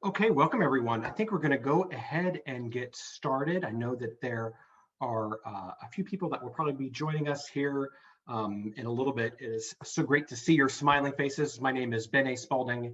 Okay, welcome everyone. I think we're going to go ahead and get started. I know that there are a few people that will probably be joining us here in a little bit. It is so great to see your smiling faces. My name is Brenner Spalding.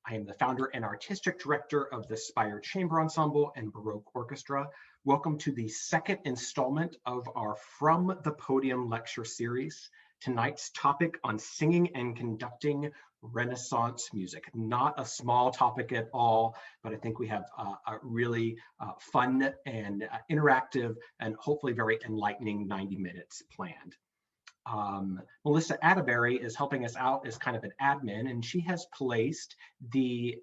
I am the founder and artistic director of the Spire Chamber Ensemble and Baroque Orchestra. Welcome to the second installment of our From the Podium lecture series. Tonight's topic on singing and conducting Renaissance music. Not a small topic at all, but I think we have a really fun and interactive and hopefully very enlightening 90 minutes planned. Melissa Attebury is helping us out as kind of an admin, and she has placed the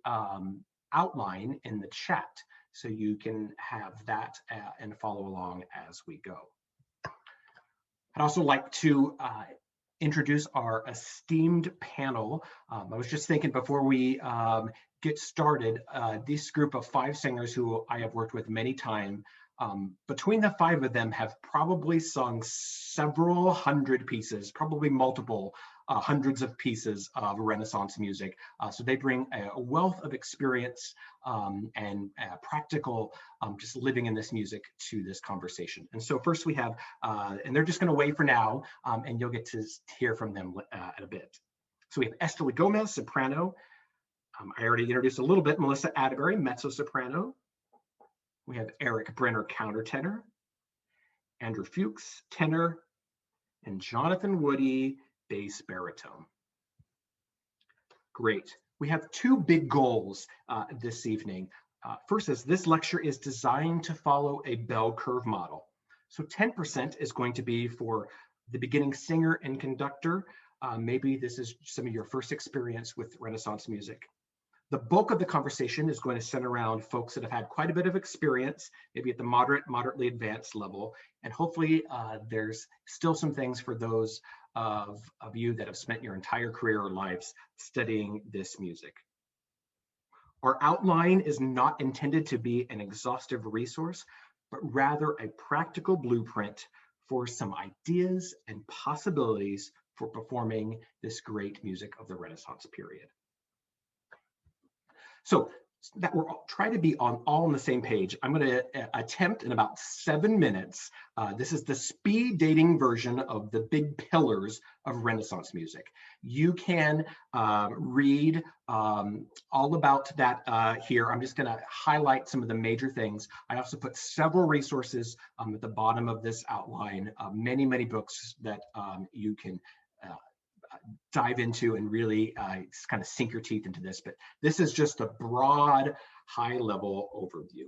outline in the chat so you can have that and follow along as we go. I'd also like to introduce our esteemed panel. I was just thinking before we get started, this group of 5 singers who I have worked with many times, between the 5 of them have probably sung several hundred pieces, probably multiple hundreds of pieces of Renaissance music. So they bring a wealth of experience and practical just living in this music to this conversation. And so first we have, and they're just going to wait for now, and you'll get to hear from them in a bit. So we have Estelí Gomez, soprano. I already introduced a little bit, Melissa Attebury, mezzo-soprano. We have Eric Brenner, countertenor, Andrew Fuchs, tenor, and Jonathan Woody, bass baritone. Great. We have 2 big goals this evening. First is this lecture is designed to follow a bell curve model. So 10% is going to be for the beginning singer and conductor. Maybe this is some of your first experience with Renaissance music. The bulk of the conversation is going to center around folks that have had quite a bit of experience, maybe at the moderately advanced level. And hopefully there's still some things for those of you that have spent your entire career or lives studying this music. Our outline is not intended to be an exhaustive resource, but rather a practical blueprint for some ideas and possibilities for performing this great music of the Renaissance period. So that we're trying to be all on the same page, I'm going to attempt in about 7 minutes. This is the speed dating version of the big pillars of Renaissance music. You can read all about that here. I'm just going to highlight some of the major things. I also put several resources at the bottom of this outline, many books that you can dive into and really kind of sink your teeth into this, but this is just a broad, high-level overview.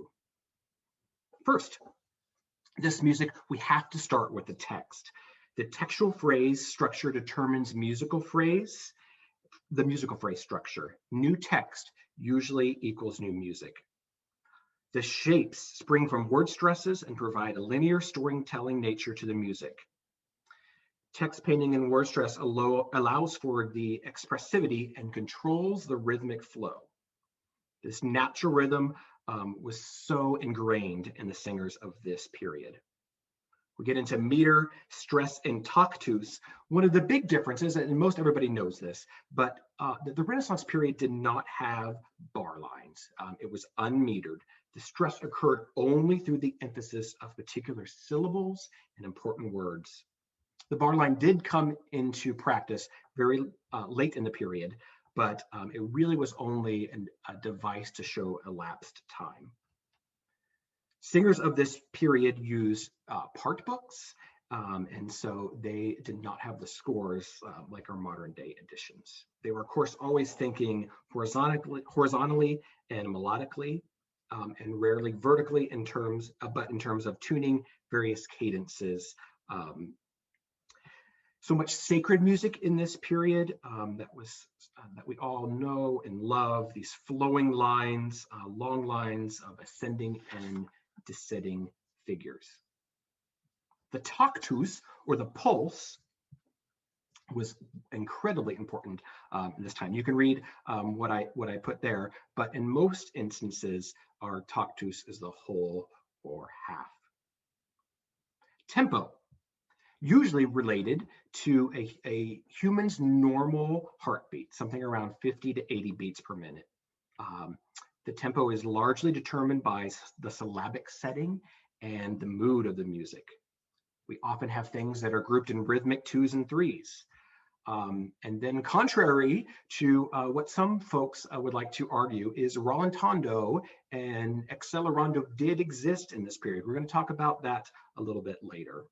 First, this music, we have to start with the text. The textual phrase structure determines the musical phrase structure. New text usually equals new music. The shapes spring from word stresses and provide a linear storytelling nature to the music. Text painting and word stress allows for the expressivity and controls the rhythmic flow. This natural rhythm was so ingrained in the singers of this period. We get into meter, stress, and tactus. One of the big differences, and most everybody knows this, but the Renaissance period did not have bar lines. It was unmetered. The stress occurred only through the emphasis of particular syllables and important words. The bar line did come into practice very late in the period, but it really was only a device to show elapsed time. Singers of this period used part books, and so they did not have the scores like our modern day editions. They were, of course, always thinking horizontally and melodically, and rarely vertically but in terms of tuning various cadences. So much sacred music in this period that we all know and love, these flowing lines, long lines of ascending and descending figures. The tactus, or the pulse, was incredibly important this time. You can read what I put there, but in most instances, our tactus is the whole or half. Tempo, usually related to a human's normal heartbeat, something around 50 to 80 beats per minute. The tempo is largely determined by the syllabic setting and the mood of the music. We often have things that are grouped in rhythmic twos and threes. And then contrary to what some folks would like to argue is rallentando and accelerando did exist in this period. We're going to talk about that a little bit later.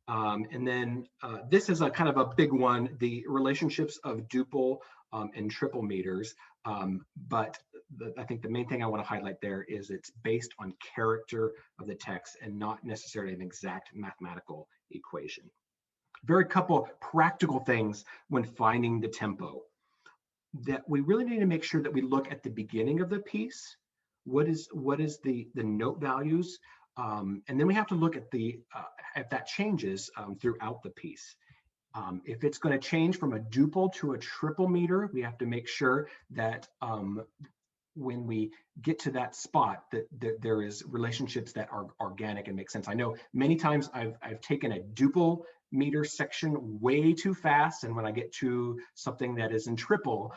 And then this is a kind of a big one, the relationships of duple and triple meters. But I think the main thing I want to highlight there is it's based on character of the text and not necessarily an exact mathematical equation. Very couple practical things when finding the tempo. That we really need to make sure that we look at the beginning of the piece. What is the note values? And then we have to look at the if that changes throughout the piece. If it's going to change from a duple to a triple meter, we have to make sure that when we get to that spot that there is relationships that are organic and make sense. I know many times I've taken a duple meter section way too fast, and when I get to something that is in triple,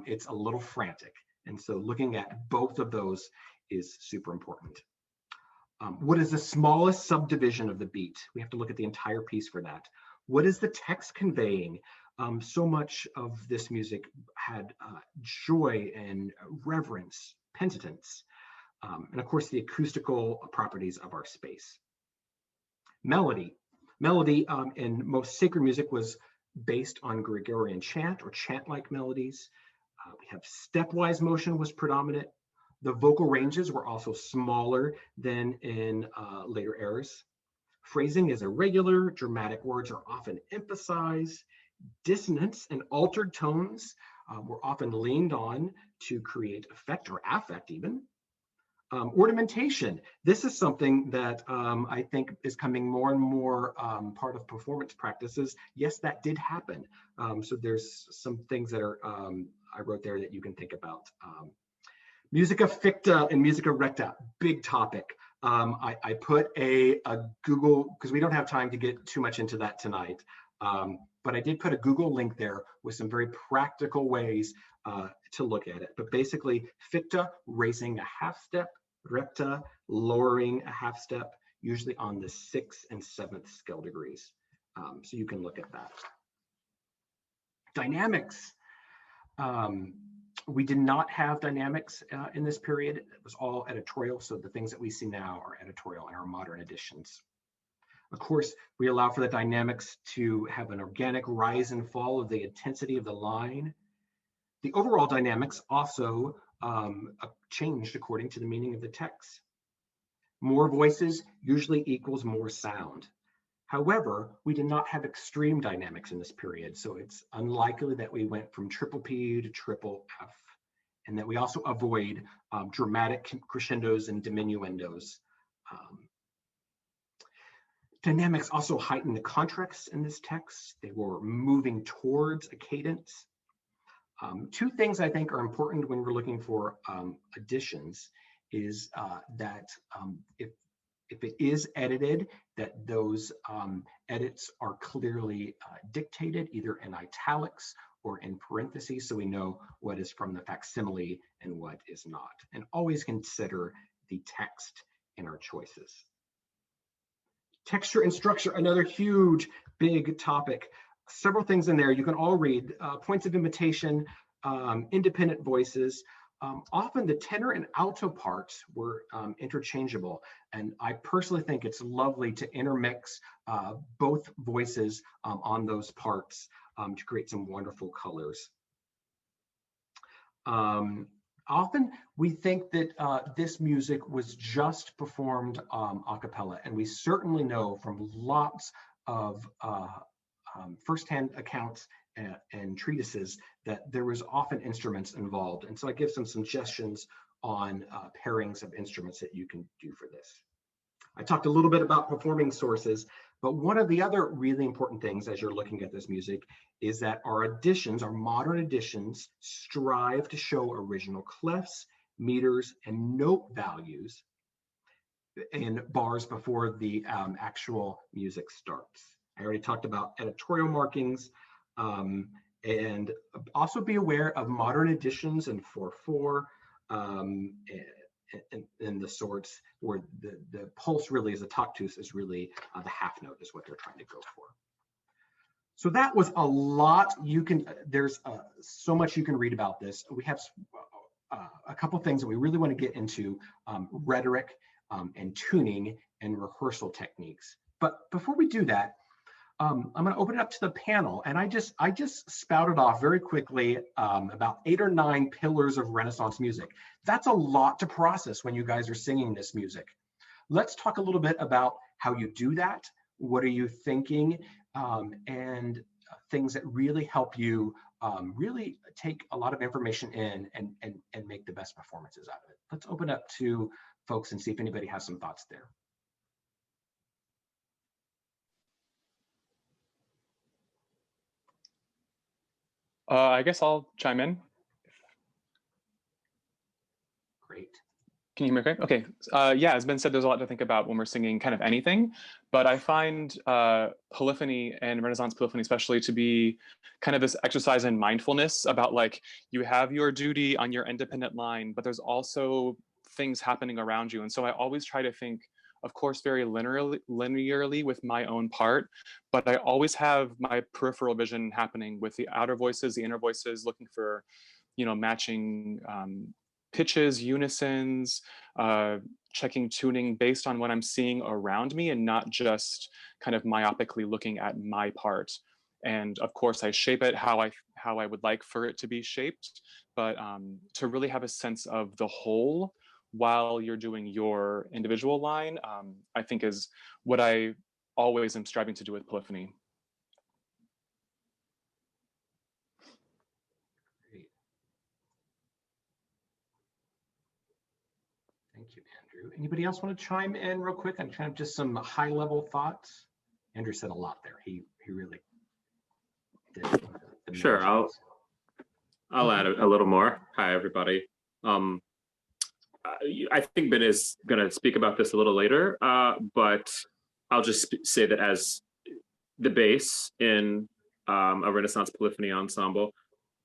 it's a little frantic. And so looking at both of those is super important. What is the smallest subdivision of the beat? We have to look at the entire piece for that. What is the text conveying? So much of this music had joy and reverence, penitence, and of course the acoustical properties of our space. Melody. Melody in most sacred music was based on Gregorian chant or chant-like melodies. We have stepwise motion was predominant. The vocal ranges were also smaller than in later eras. Phrasing is irregular, dramatic words are often emphasized. Dissonance and altered tones were often leaned on to create effect or affect even. Ornamentation. This is something that I think is coming more and more part of performance practices. Yes, that did happen. So there's some things that are I wrote there that you can think about. Musica ficta and musica recta, big topic. I put a Google, because we don't have time to get too much into that tonight, but I did put a Google link there with some very practical ways to look at it. But basically, ficta, raising a half step, recta, lowering a half step, usually on the 6th and 7th scale degrees. So you can look at that. Dynamics. We did not have dynamics in this period. It was all editorial. So the things that we see now are editorial in our modern editions. Of course, we allow for the dynamics to have an organic rise and fall of the intensity of the line. The overall dynamics also changed according to the meaning of the text. More voices usually equals more sound. However, we did not have extreme dynamics in this period, so it's unlikely that we went from triple P to triple F, and that we also avoid dramatic crescendos and diminuendos. Dynamics also heightened the contracts in this text. They were moving towards a cadence. Two things I think are important when we're looking for additions is that if it is edited, that those edits are clearly dictated either in italics or in parentheses, so we know what is from the facsimile and what is not. And always consider the text in our choices. Texture and structure, another huge, big topic. Several things in there you can all read. Points of imitation, independent voices. Often the tenor and alto parts were interchangeable, and I personally think it's lovely to intermix both voices on those parts to create some wonderful colors. Often we think that this music was just performed a cappella, and we certainly know from lots of firsthand accounts and treatises that there was often instruments involved. And so I give some suggestions on pairings of instruments that you can do for this. I talked a little bit about performing sources, but one of the other really important things as you're looking at this music is that our additions, our modern additions, strive to show original clefs, meters, and note values in bars before the actual music starts. I already talked about editorial markings, and also be aware of modern editions in 4/4 and the sorts, where the pulse really is, the tactus is really the half note is what they're trying to go for. So that was a lot. There's so much you can read about this. We have a couple things that we really want to get into, rhetoric and tuning and rehearsal techniques. But before we do that, I'm going to open it up to the panel, and I just spouted off very quickly about 8 or 9 pillars of Renaissance music. That's a lot to process when you guys are singing this music. Let's talk a little bit about how you do that. What are you thinking? And things that really help you really take a lot of information in and make the best performances out of it. Let's open up to folks and see if anybody has some thoughts there. I guess I'll chime in. Great. Can you hear me okay? Okay. Yeah, as Ben said, there's a lot to think about when we're singing kind of anything, but I find polyphony and Renaissance polyphony especially to be kind of this exercise in mindfulness about, like, you have your duty on your independent line, but there's also things happening around you. And so I always try to think, of course, very linearly with my own part, but I always have my peripheral vision happening with the outer voices, the inner voices, looking for, matching pitches, unisons, checking tuning based on what I'm seeing around me and not just kind of myopically looking at my part. And of course, I shape it how I would like for it to be shaped, but to really have a sense of the whole while you're doing your individual line, I think is what I always am striving to do with polyphony. Great. Thank you, Andrew. Anybody else want to chime in real quick on kind of just some high level thoughts? Andrew said a lot there. He really did. Sure, I'll add a little more. Hi, everybody. I think Ben is going to speak about this a little later, but I'll just say that as the bass in a Renaissance polyphony ensemble,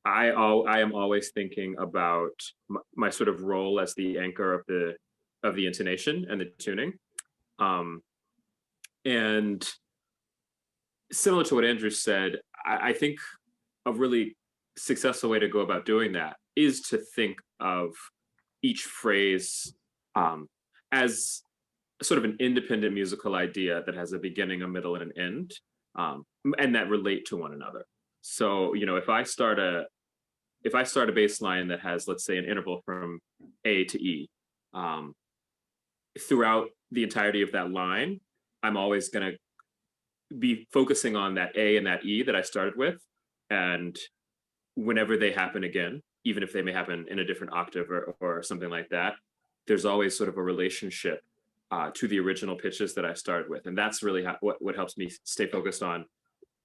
I am always thinking about my sort of role as the anchor of the intonation and the tuning, and similar to what Andrew said, I think a really successful way to go about doing that is to think of each phrase as sort of an independent musical idea that has a beginning, a middle, and an end, and that relate to one another. So, if I start a bass line that has, let's say, an interval from A to E, throughout the entirety of that line, I'm always going to be focusing on that A and that E that I started with, and whenever they happen again, even if they may happen in a different octave or something like that, there's always sort of a relationship to the original pitches that I started with. And that's really what helps me stay focused on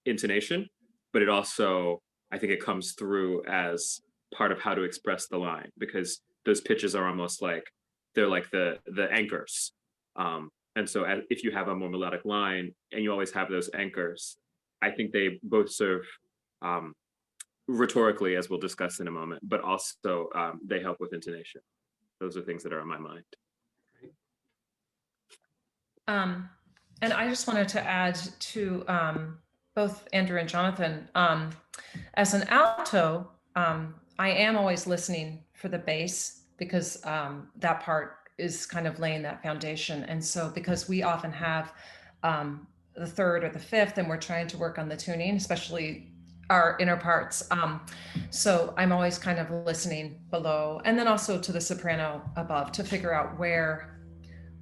intonation, but it also, I think it comes through as part of how to express the line, because those pitches are almost like, they're like the anchors. And so if you have a more melodic line and you always have those anchors, I think they both serve rhetorically, as we'll discuss in a moment, but also they help with intonation. Those are things that are on my mind. And I just wanted to add to both Andrew and Jonathan, as an alto, I am always listening for the bass, because that part is kind of laying that foundation. And so because we often have the third or the fifth, and we're trying to work on the tuning, especially our inner parts. So I'm always kind of listening below, and then also to the soprano above, to figure out where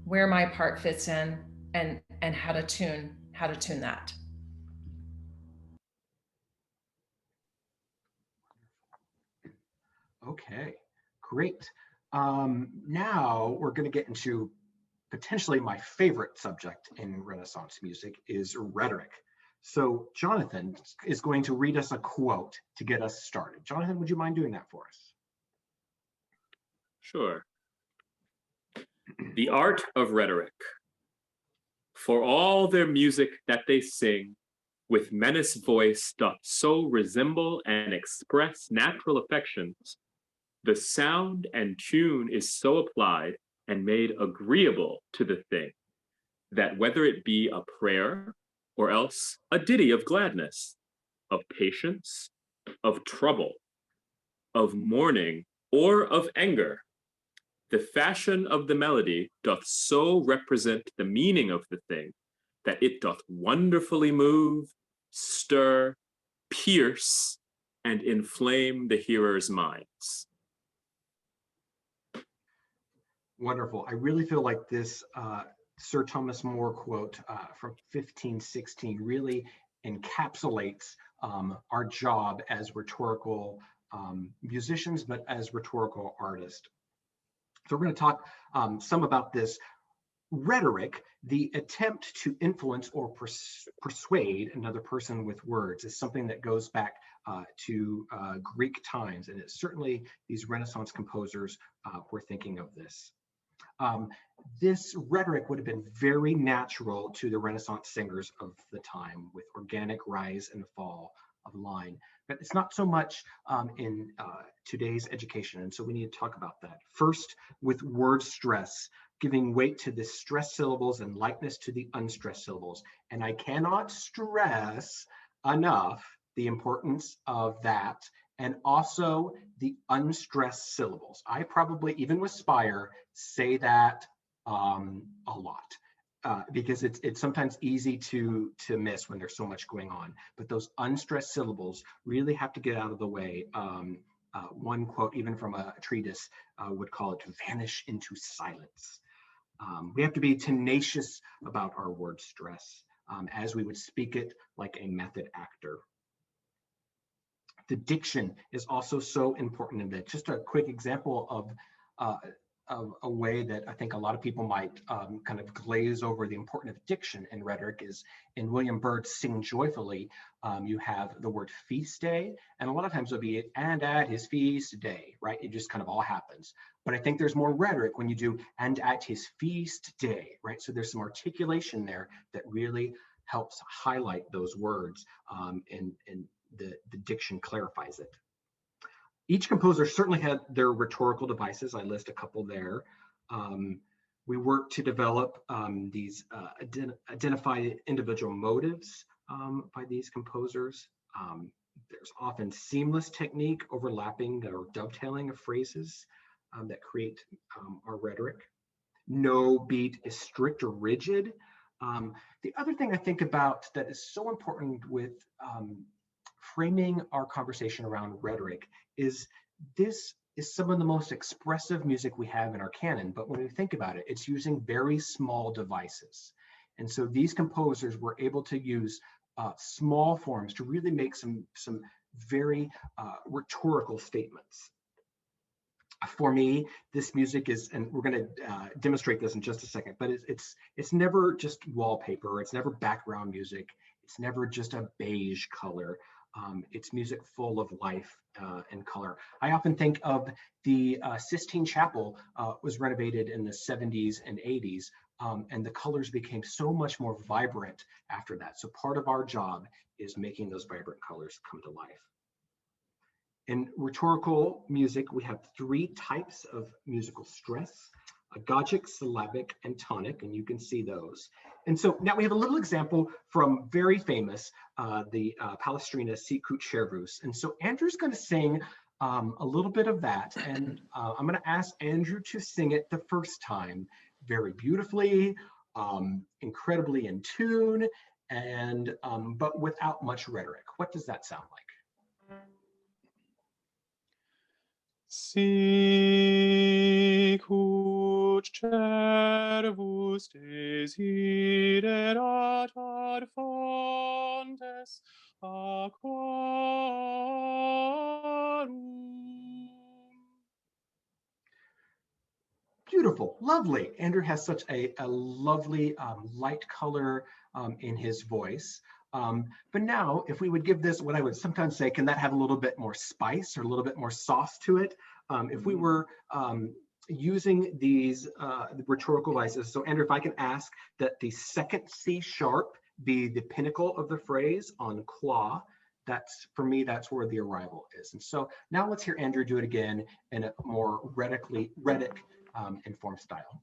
my part fits in and how to tune that. Okay, great. Now we're going to get into potentially my favorite subject in Renaissance music, is rhetoric. So Jonathan is going to read us a quote to get us started. Jonathan, would you mind doing that for us? Sure. The art of rhetoric. For all their music that they sing, with menaced voice doth so resemble and express natural affections, The sound and tune is so applied and made agreeable to the thing that whether it be a prayer or else a ditty of gladness, of patience, of trouble, of mourning, or of anger, the fashion of the melody doth so represent the meaning of the thing that it doth wonderfully move, stir, pierce, and inflame the hearer's minds. Wonderful. I really feel like this Sir Thomas More quote from 1516 really encapsulates our job as rhetorical musicians, but as rhetorical artists. So we're going to talk some about this rhetoric. The attempt to influence or persuade another person with words is something that goes back to Greek times, and it's certainly these Renaissance composers were thinking of this. This rhetoric would have been very natural to the Renaissance singers of the time, with organic rise and fall of line, but it's not so much in today's education, and so we need to talk about that. First, with word stress, giving weight to the stressed syllables and lightness to the unstressed syllables. And I cannot stress enough the importance of that, and also the unstressed syllables. I probably, even with Spire, say that a lot because it's sometimes easy to miss when there's so much going on. But those unstressed syllables really have to get out of the way. One quote, even from a treatise, would call it to vanish into silence. We have to be tenacious about our word stress as we would speak it like a method actor. The diction is also so important in that. Just a quick example of a way that I think a lot of people might kind of glaze over the importance of diction in rhetoric is in William Byrd's Sing Joyfully, you have the word feast day, and a lot of times it'll be and at his feast day, right? It just kind of all happens. But I think there's more rhetoric when you do and at his feast day, right? So there's some articulation there that really helps highlight those words, and the diction clarifies it. Each composer certainly had their rhetorical devices. I list a couple there. We work to develop these identified individual motives by these composers. There's often seamless technique, overlapping or dovetailing of phrases that create our rhetoric. No beat is strict or rigid. The other thing I think about that is so important with framing our conversation around rhetoric is this is some of the most expressive music we have in our canon, but when we think about it, it's using very small devices. And so these composers were able to use small forms to really make some very rhetorical statements. For me, this music is, and we're going to demonstrate this in just a second, but it's never just wallpaper, it's never background music, it's never just a beige color. It's music full of life and color. I often think of the Sistine Chapel was renovated in the 70s and 80s, and the colors became so much more vibrant after that. So part of our job is making those vibrant colors come to life. In rhetorical music, we have three types of musical stress: agogic, syllabic, and tonic, and you can see those. And so now we have a little example from very famous, the Palestrina Sicut Cervus. And so Andrew's going to sing a little bit of that, and I'm going to ask Andrew to sing it the first time very beautifully, incredibly in tune, and but without much rhetoric. What does that sound like? Sicut cervus desiderat ad fontes aquarum. Beautiful, lovely. Andrew has such a lovely light color in his voice. But now, if we would give this, what I would sometimes say, can that have a little bit more spice or a little bit more sauce to it? If we were using these rhetorical devices, so Andrew, if I can ask that the second C sharp be the pinnacle of the phrase on claw, that's, for me, that's where the arrival is. And so now let's hear Andrew do it again in a more rhetoric informed style.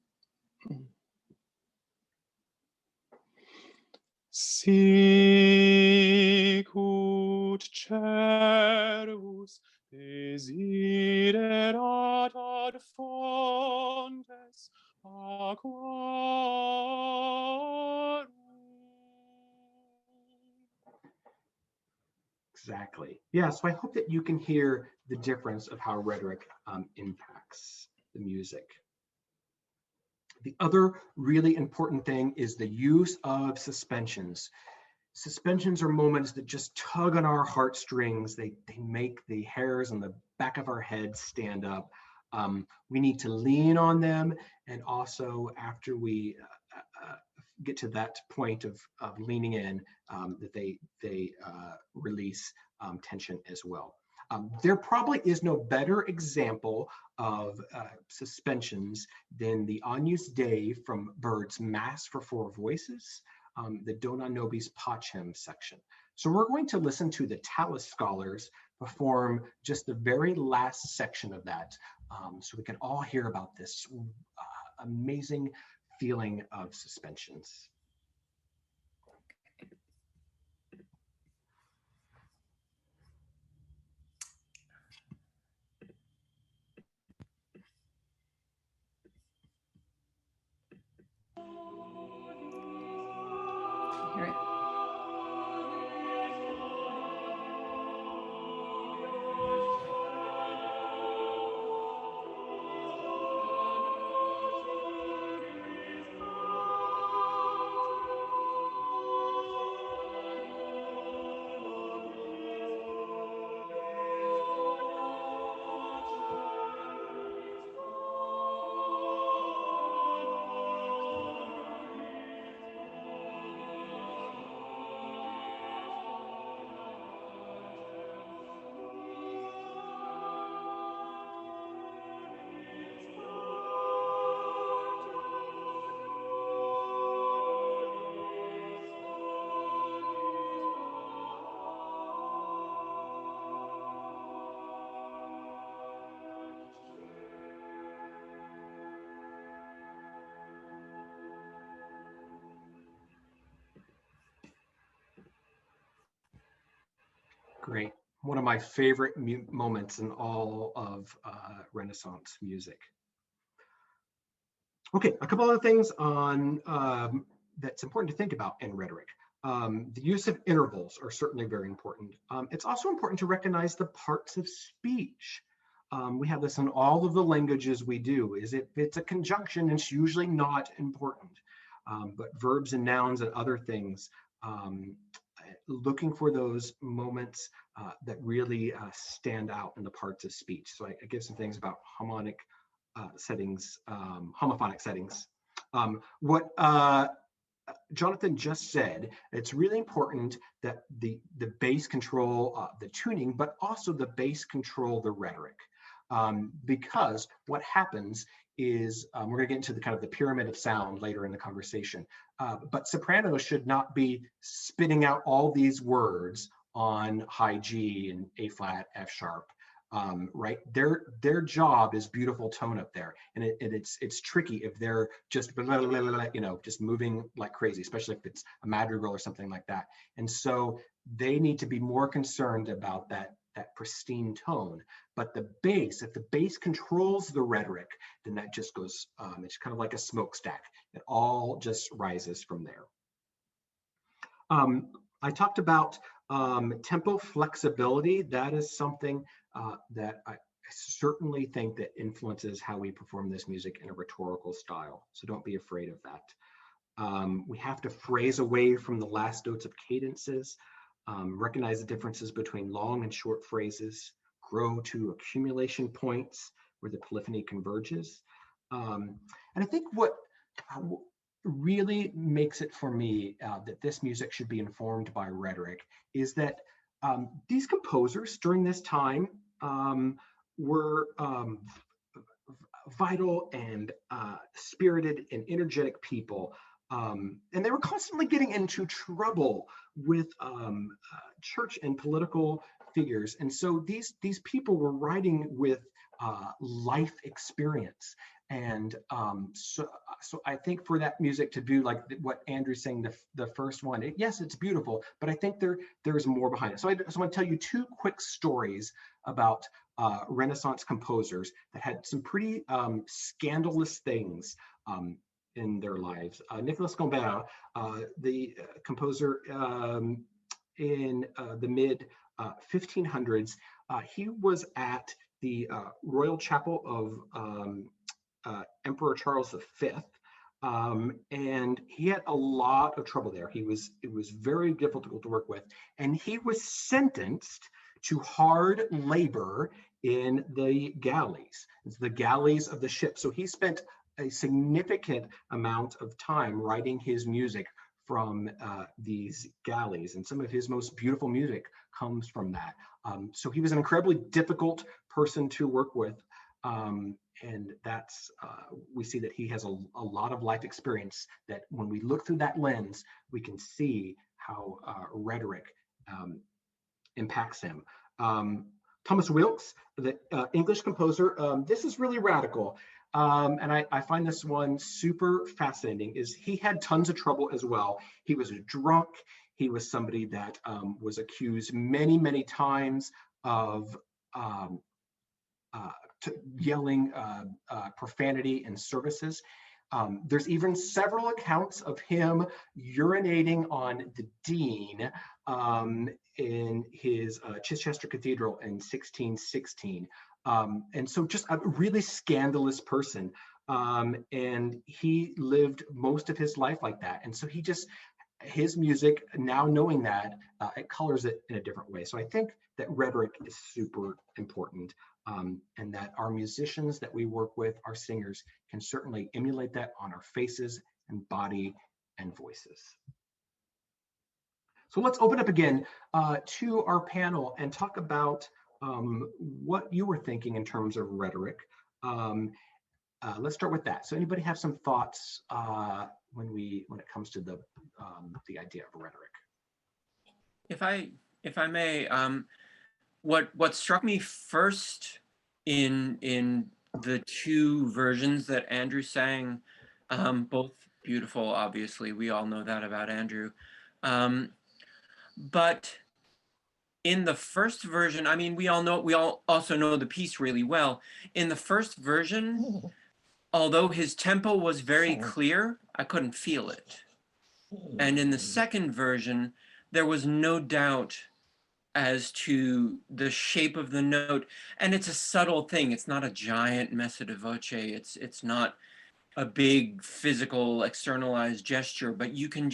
Sicut cervus desiderat ad fontes aquarum. Exactly. Yeah, so I hope that you can hear the difference of how rhetoric impacts the music. The other really important thing is the use of suspensions. Suspensions are moments that just tug on our heartstrings. They make the hairs on the back of our head stand up. We need to lean on them, and also after we get to that point of leaning in, that they release tension as well. There probably is no better example of suspensions than the Agnus Dei from Byrd's Mass for Four Voices, the Dona Nobis Pacem section. So we're going to listen to the Tallis scholars perform just the very last section of that, so we can all hear about this amazing feeling of suspensions. Hear it. Great. One of my favorite moments in all of Renaissance music. Okay, a couple other things on that's important to think about in rhetoric. The use of intervals are certainly very important. It's also important to recognize the parts of speech. We have this in all of the languages we do. If it's a conjunction, it's usually not important. But verbs and nouns and other things, looking for those moments that really stand out in the parts of speech. So I give some things about homophonic settings. What Jonathan just said, it's really important that the bass control the tuning, but also the bass control the rhetoric. Because what happens is, we're going to get into the kind of the pyramid of sound later in the conversation, but sopranos should not be spitting out all these words on high G and A flat, F sharp, right? Their job is beautiful tone up there, and it's tricky if they're just just moving like crazy, especially if it's a madrigal or something like that. And so they need to be more concerned about that pristine tone. But the bass, if the bass controls the rhetoric, then that just goes, it's kind of like a smokestack. It all just rises from there. I talked about tempo flexibility. That is something that I certainly think that influences how we perform this music in a rhetorical style. So don't be afraid of that. We have to phrase away from the last notes of cadences, recognize the differences between long and short phrases, grow to accumulation points where the polyphony converges. And I think what really makes it for me that this music should be informed by rhetoric is that these composers during this time were vital and spirited and energetic people. And they were constantly getting into trouble with church and political figures. And so these people were writing with life experience. And so I think for that music to do like what Andrew's saying, the first one, yes, it's beautiful, but I think there's more behind it. So I want to tell you two quick stories about Renaissance composers that had some pretty scandalous things in their lives. Nicolas Gombert, the composer in the mid 1500s, he was at the Royal Chapel of Emperor Charles V, and he had a lot of trouble there. It was very difficult to work with, and he was sentenced to hard labor in the galleys. It's the galleys of the ship. So he spent a significant amount of time writing his music from these galleys, and some of his most beautiful music comes from that. So he was an incredibly difficult person to work with, and that's we see that he has a lot of life experience that when we look through that lens, we can see how rhetoric impacts him. Thomas Wilkes, the English composer, this is really radical. And I find this one super fascinating. Is he had tons of trouble as well. He was a drunk. He was somebody that was accused many times of yelling profanity in services. There's even several accounts of him urinating on the dean in his Chichester Cathedral in 1616. And so just a really scandalous person. And he lived most of his life like that. And so his music, now knowing that, it colors it in a different way. So I think that rhetoric is super important, and that our musicians that we work with, our singers, can certainly emulate that on our faces and body and voices. So let's open up again to our panel and talk about what you were thinking in terms of rhetoric. Let's start with that. So anybody have some thoughts when it comes to the idea of rhetoric? If I may, what struck me first in the two versions that Andrew sang, both beautiful, obviously, we all know that about Andrew, but in the first version, I mean, we all also know the piece really well. In the first version, although his tempo was very clear, I couldn't feel it. And in the second version, there was no doubt as to the shape of the note. And it's a subtle thing. It's not a giant messa di voce. It's not a big physical externalized gesture, but you can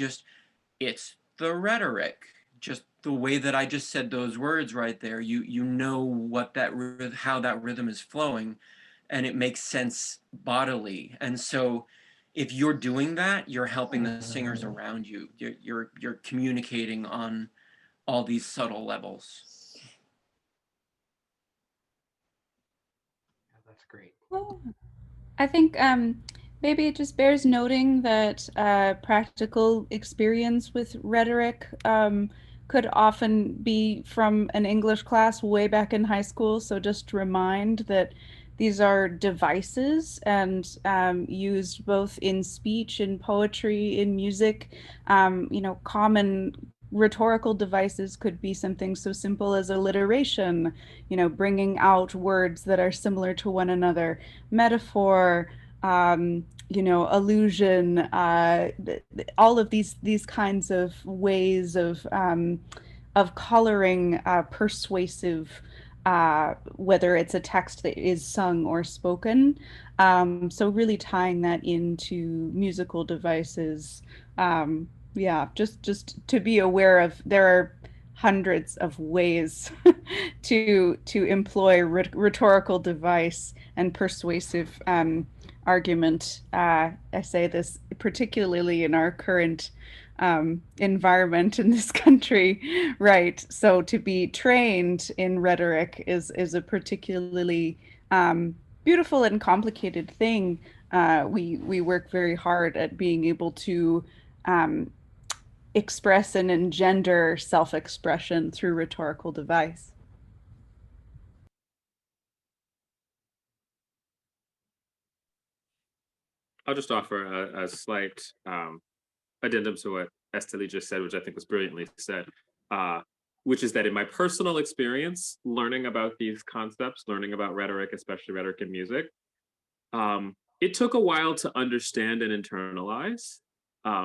it's the rhetoric. Just the way that I just said those words right there, you know what how that rhythm is flowing, and it makes sense bodily. And so if you're doing that, you're helping the singers around you. You're communicating on all these subtle levels. Yeah, that's great. Well, I think maybe it just bears noting that practical experience with rhetoric could often be from an English class way back in high school. So just remind that these are devices and used both in speech, in poetry, in music. Common rhetorical devices could be something so simple as alliteration, bringing out words that are similar to one another, metaphor, allusion, all of these kinds of ways of coloring persuasive, whether it's a text that is sung or spoken. So really tying that into musical devices. Just to be aware of, there are hundreds of ways to employ rhetorical device and persuasive argument. I say this particularly in our current environment in this country, right? So to be trained in rhetoric is a particularly beautiful and complicated thing. We work very hard at being able to express and engender self-expression through rhetorical device. I'll just offer a slight addendum to what Estelí just said, which I think was brilliantly said, which is that in my personal experience, learning about these concepts, learning about rhetoric, especially rhetoric in music, it took a while to understand and internalize.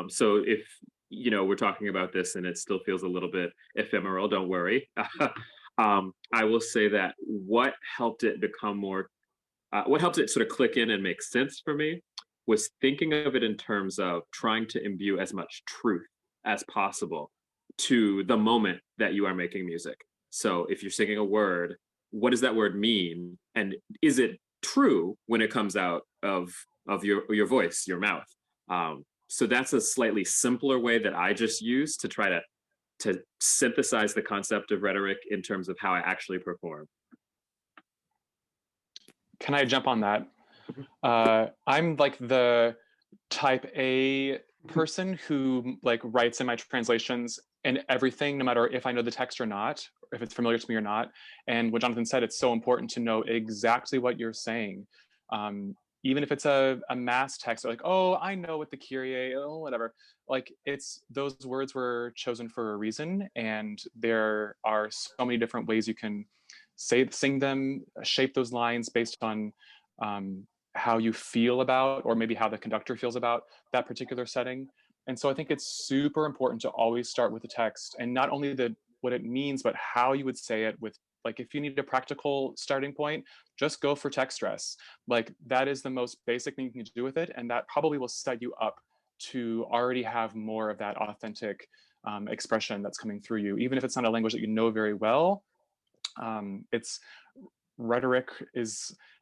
So if we're talking about this and it still feels a little bit ephemeral, don't worry. I will say that what helped it become more, what helped it sort of click in and make sense for me was thinking of it in terms of trying to imbue as much truth as possible to the moment that you are making music. So if you're singing a word, what does that word mean? And is it true when it comes out of your voice, your mouth? So that's a slightly simpler way that I just use to try to synthesize the concept of rhetoric in terms of how I actually perform. Can I jump on that? I'm like the type A person who like writes in my translations and everything, no matter if I know the text or not, or if it's familiar to me or not. And what Jonathan said, it's so important to know exactly what you're saying. Even if it's a mass text, like, oh, I know what the Kyrie, oh, whatever. Like those words were chosen for a reason. And there are so many different ways you can sing them, shape those lines based on how you feel about, or maybe how the conductor feels about that particular setting. And so I think it's super important to always start with the text, and not only what it means, but how you would say it. With like, if you need a practical starting point, just go for text stress. Like that is the most basic thing you can do with it. And that probably will set you up to already have more of that authentic expression that's coming through you, even if it's not a language that you know very well. It's rhetoric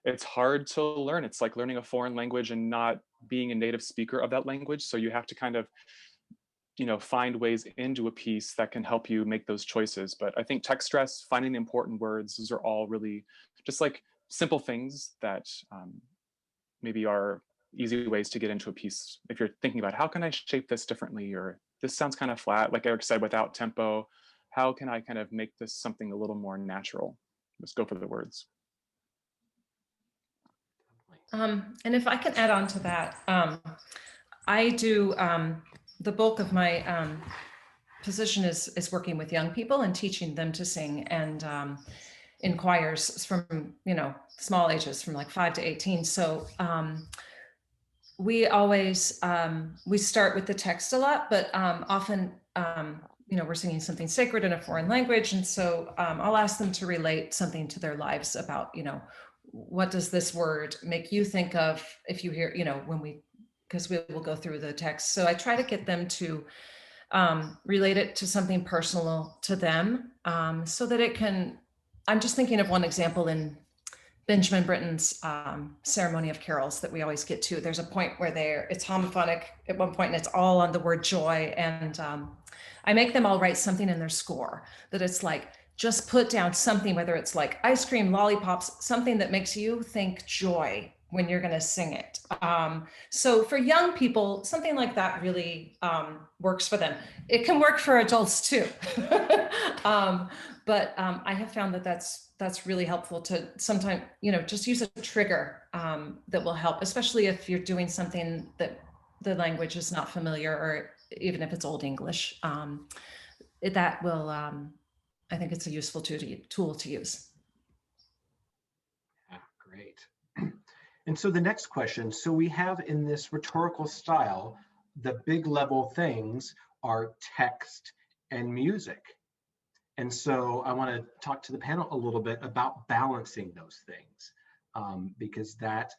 it's hard to learn. It's like learning a foreign language and not being a native speaker of that language. So you have to kind of, find ways into a piece that can help you make those choices. But I think text stress, finding the important words, those are all really just like simple things that maybe are easy ways to get into a piece. If you're thinking about how can I shape this differently, or this sounds kind of flat, like Eric said, without tempo, how can I kind of make this something a little more natural? Just go for the words. And if I can add on to that, I do the bulk of my position is working with young people and teaching them to sing, and in choirs from small ages, from like 5 to 18. So we always we start with the text a lot, but often we're singing something sacred in a foreign language, and so I'll ask them to relate something to their lives about what does this word make you think of if you hear, because we will go through the text. So I try to get them to relate it to something personal to them, so that it can, I'm just thinking of one example in Benjamin Britten's Ceremony of Carols that we always get to. There's a point where it's homophonic at one point and it's all on the word joy. And I make them all write something in their score that it's like, just put down something, whether it's like ice cream, lollipops, something that makes you think joy when you're going to sing it. So for young people, something like that really works for them. It can work for adults too. But I have found that that's really helpful to sometimes, just use a trigger that will help, especially if you're doing something that the language is not familiar, or even if it's Old English. That will, I think it's a useful tool to use. Yeah, great. And so the next question, so we have in this rhetorical style, the big level things are text and music. And so I want to talk to the panel a little bit about balancing those things, because that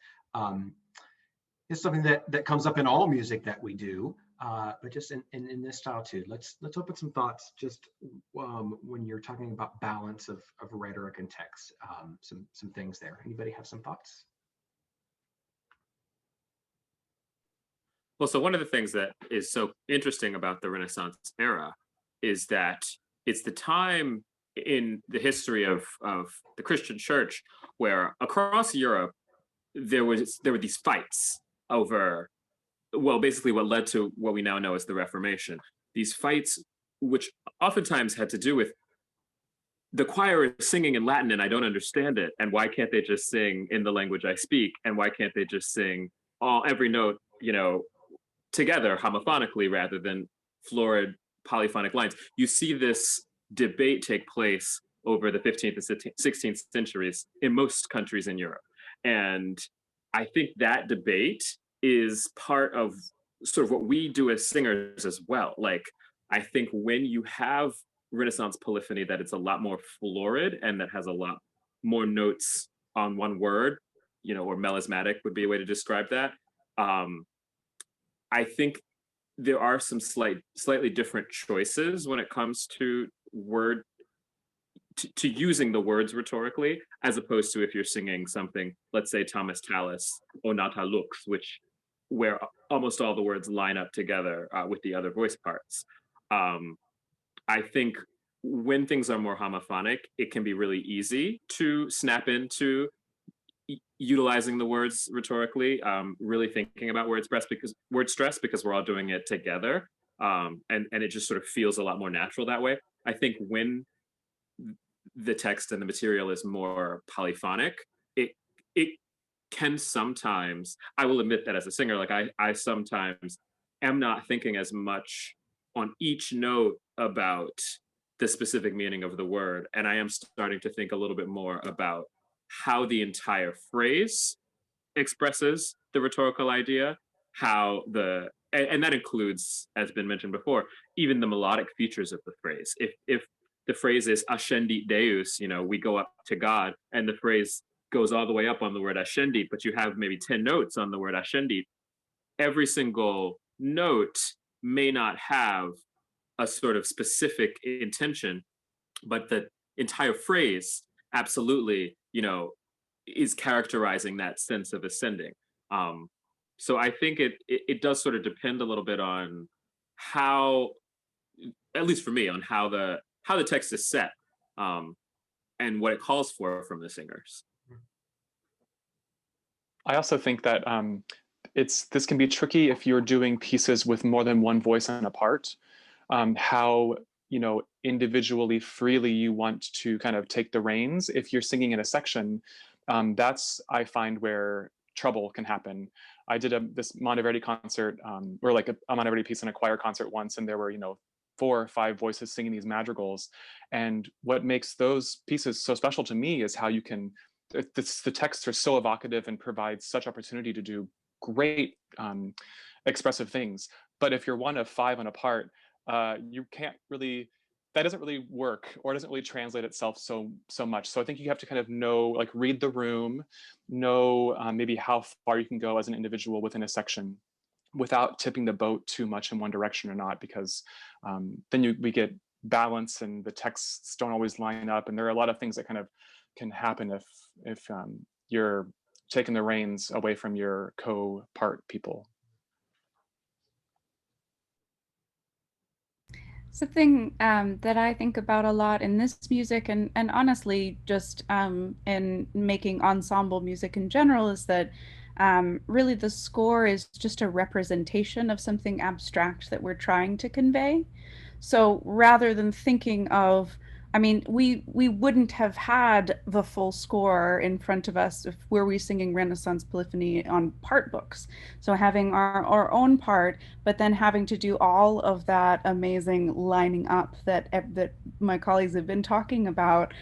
is something that comes up in all music that we do. But just in this style too. Let's open some thoughts just when you're talking about balance of rhetoric and text, some things there. Anybody have some thoughts? Well, so one of the things that is so interesting about the Renaissance era is that it's the time in the history of the Christian church where across Europe there were these fights over, well, basically what led to what we now know as the Reformation. these fights, which oftentimes had to do with the choir is singing in Latin and I don't understand it. And why can't they just sing in the language I speak? And why can't they just sing every note, together homophonically rather than florid polyphonic lines? You see this debate take place over the 15th and 16th centuries in most countries in Europe. And I think that debate is part of sort of what we do as singers as well. Like, I think when you have Renaissance polyphony, that it's a lot more florid and that has a lot more notes on one word, or melismatic would be a way to describe that. I think there are some slightly different choices when it comes to to using the words rhetorically, as opposed to if you're singing something, let's say Thomas Tallis, O Nata Lux, where almost all the words line up together with the other voice parts. I think when things are more homophonic, it can be really easy to snap into utilizing the words rhetorically, really thinking about word stress because we're all doing it together. And it just sort of feels a lot more natural that way. I think when the text and the material is more polyphonic, it can sometimes, I will admit that as a singer, like I sometimes am not thinking as much on each note about the specific meaning of the word. And I am starting to think a little bit more about how the entire phrase expresses the rhetorical idea, and that includes, as been mentioned before, even the melodic features of the phrase. If the phrase is ascendit Deus, we go up to God, and the phrase goes all the way up on the word ascendit, but you have maybe 10 notes on the word ascendit. Every single note may not have a sort of specific intention, but the entire phrase absolutely, is characterizing that sense of ascending. So I think it does sort of depend a little bit on how, at least for me, on how the text is set, and what it calls for from the singers. I also think that this can be tricky if you're doing pieces with more than one voice on a part. How individually freely you want to kind of take the reins. If you're singing in a section, that's, I find, where trouble can happen. I did this Monteverdi concert, or like a Monteverdi piece in a choir concert once, and there were 4 or 5 voices singing these madrigals. And what makes those pieces so special to me is how you can, the texts are so evocative and provide such opportunity to do great expressive things. But if you're one of 5 on a part, you can't really, that doesn't really work, or doesn't really translate itself so much. So I think you have to kind of know, like, read the room, know maybe how far you can go as an individual within a section without tipping the boat too much in one direction or not, because then we get balance and the texts don't always line up. And there are a lot of things that kind of can happen if you're taking the reins away from your co-part people. Something that I think about a lot in this music, and honestly just in making ensemble music in general, is that really the score is just a representation of something abstract that we're trying to convey. So rather than thinking of, I mean, we wouldn't have had the full score in front of us if were we singing Renaissance polyphony on part books. So having our own part, but then having to do all of that amazing lining up that my colleagues have been talking about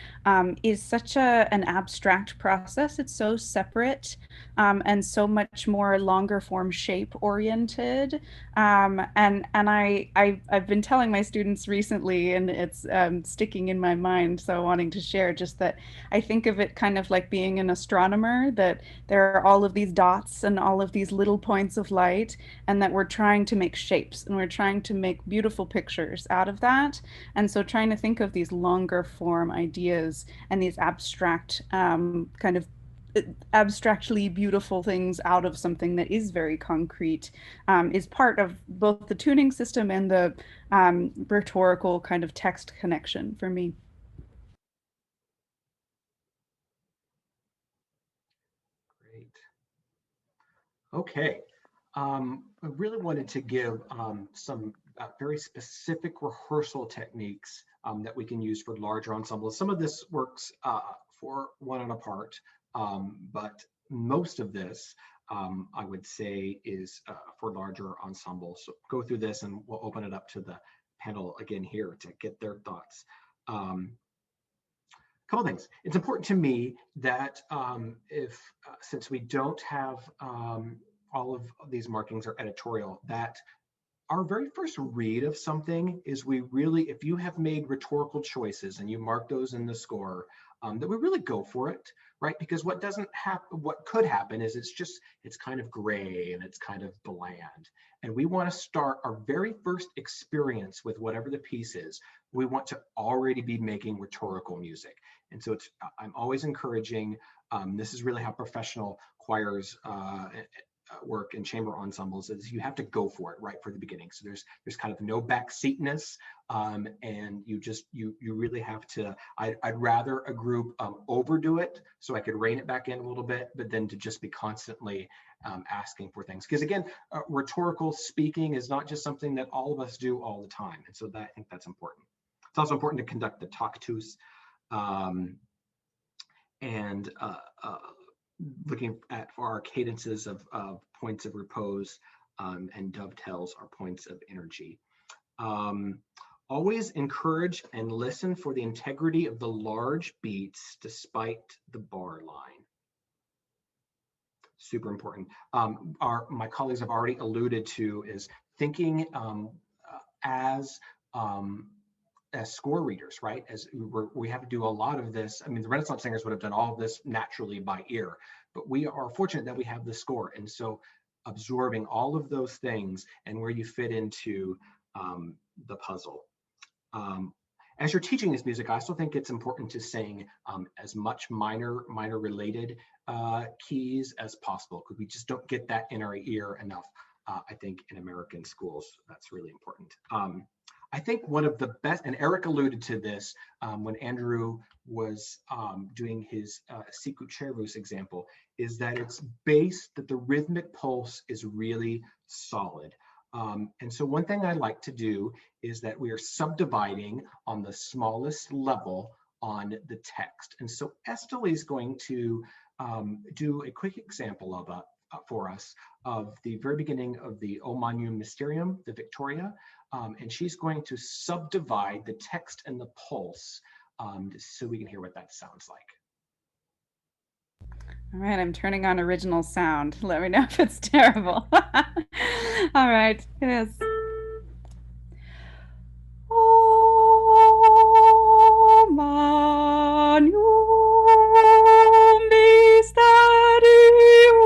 is such an abstract process. It's so separate and so much more longer form shape oriented. And I've been telling my students recently, and it's sticking in my mind, so wanting to share, just that I think of it kind of like being an astronomer, that there are all of these dots and all of these little points of light, and that we're trying to make shapes and we're trying to make beautiful pictures out of that. And so trying to think of these longer form ideas and these abstract kind of abstractly beautiful things out of something that is very concrete is part of both the tuning system and the rhetorical kind of text connection for me. Great. Okay. I really wanted to give some very specific rehearsal techniques that we can use for larger ensembles. Some of this works for one and a part, but most of this, I would say, is for larger ensembles. So go through this and we'll open it up to the panel again here to get their thoughts. Couple things. It's important to me that since we don't have all of these markings are editorial, that our very first read of something is if you have made rhetorical choices and you mark those in the score, that we really go for it, right? Because what could happen is it's kind of gray and it's kind of bland. And we want to start our very first experience with whatever the piece is. We want to already be making rhetorical music. And so I'm always encouraging, this is really how professional choirs work in chamber ensembles, is you have to go for it right from the beginning. So there's kind of no backseatness, and you really have to. I'd rather a group overdo it so I could rein it back in a little bit, but then to just be constantly asking for things. Because again, rhetorical speaking is not just something that all of us do all the time, and so I think that's important. It's also important to conduct the tactus, and looking for our cadences of points of repose, and dovetails are points of energy. Always encourage and listen for the integrity of the large beats despite the bar line. Super important. My colleagues have already alluded to is thinking as score readers, right? As we have to do a lot of this. I mean, the Renaissance singers would have done all of this naturally by ear, but we are fortunate that we have the score. And so absorbing all of those things and where you fit into the puzzle. As you're teaching this music, I also think it's important to sing as much minor related keys as possible, because we just don't get that in our ear enough. I think in American schools, that's really important. I think one of the best, and Eric alluded to this when Andrew was doing his Sicut Cervus example, is that that the rhythmic pulse is really solid. And so one thing I like to do is that we are subdividing on the smallest level on the text. And so Estelí is going to do a quick example of for us of the very beginning of the O Magnum Mysterium, the Victoria, and she's going to subdivide the text and the pulse so we can hear what that sounds like. All right, I'm turning on original sound. Let me know if it's terrible. All right, it is. O Magnum Mysterium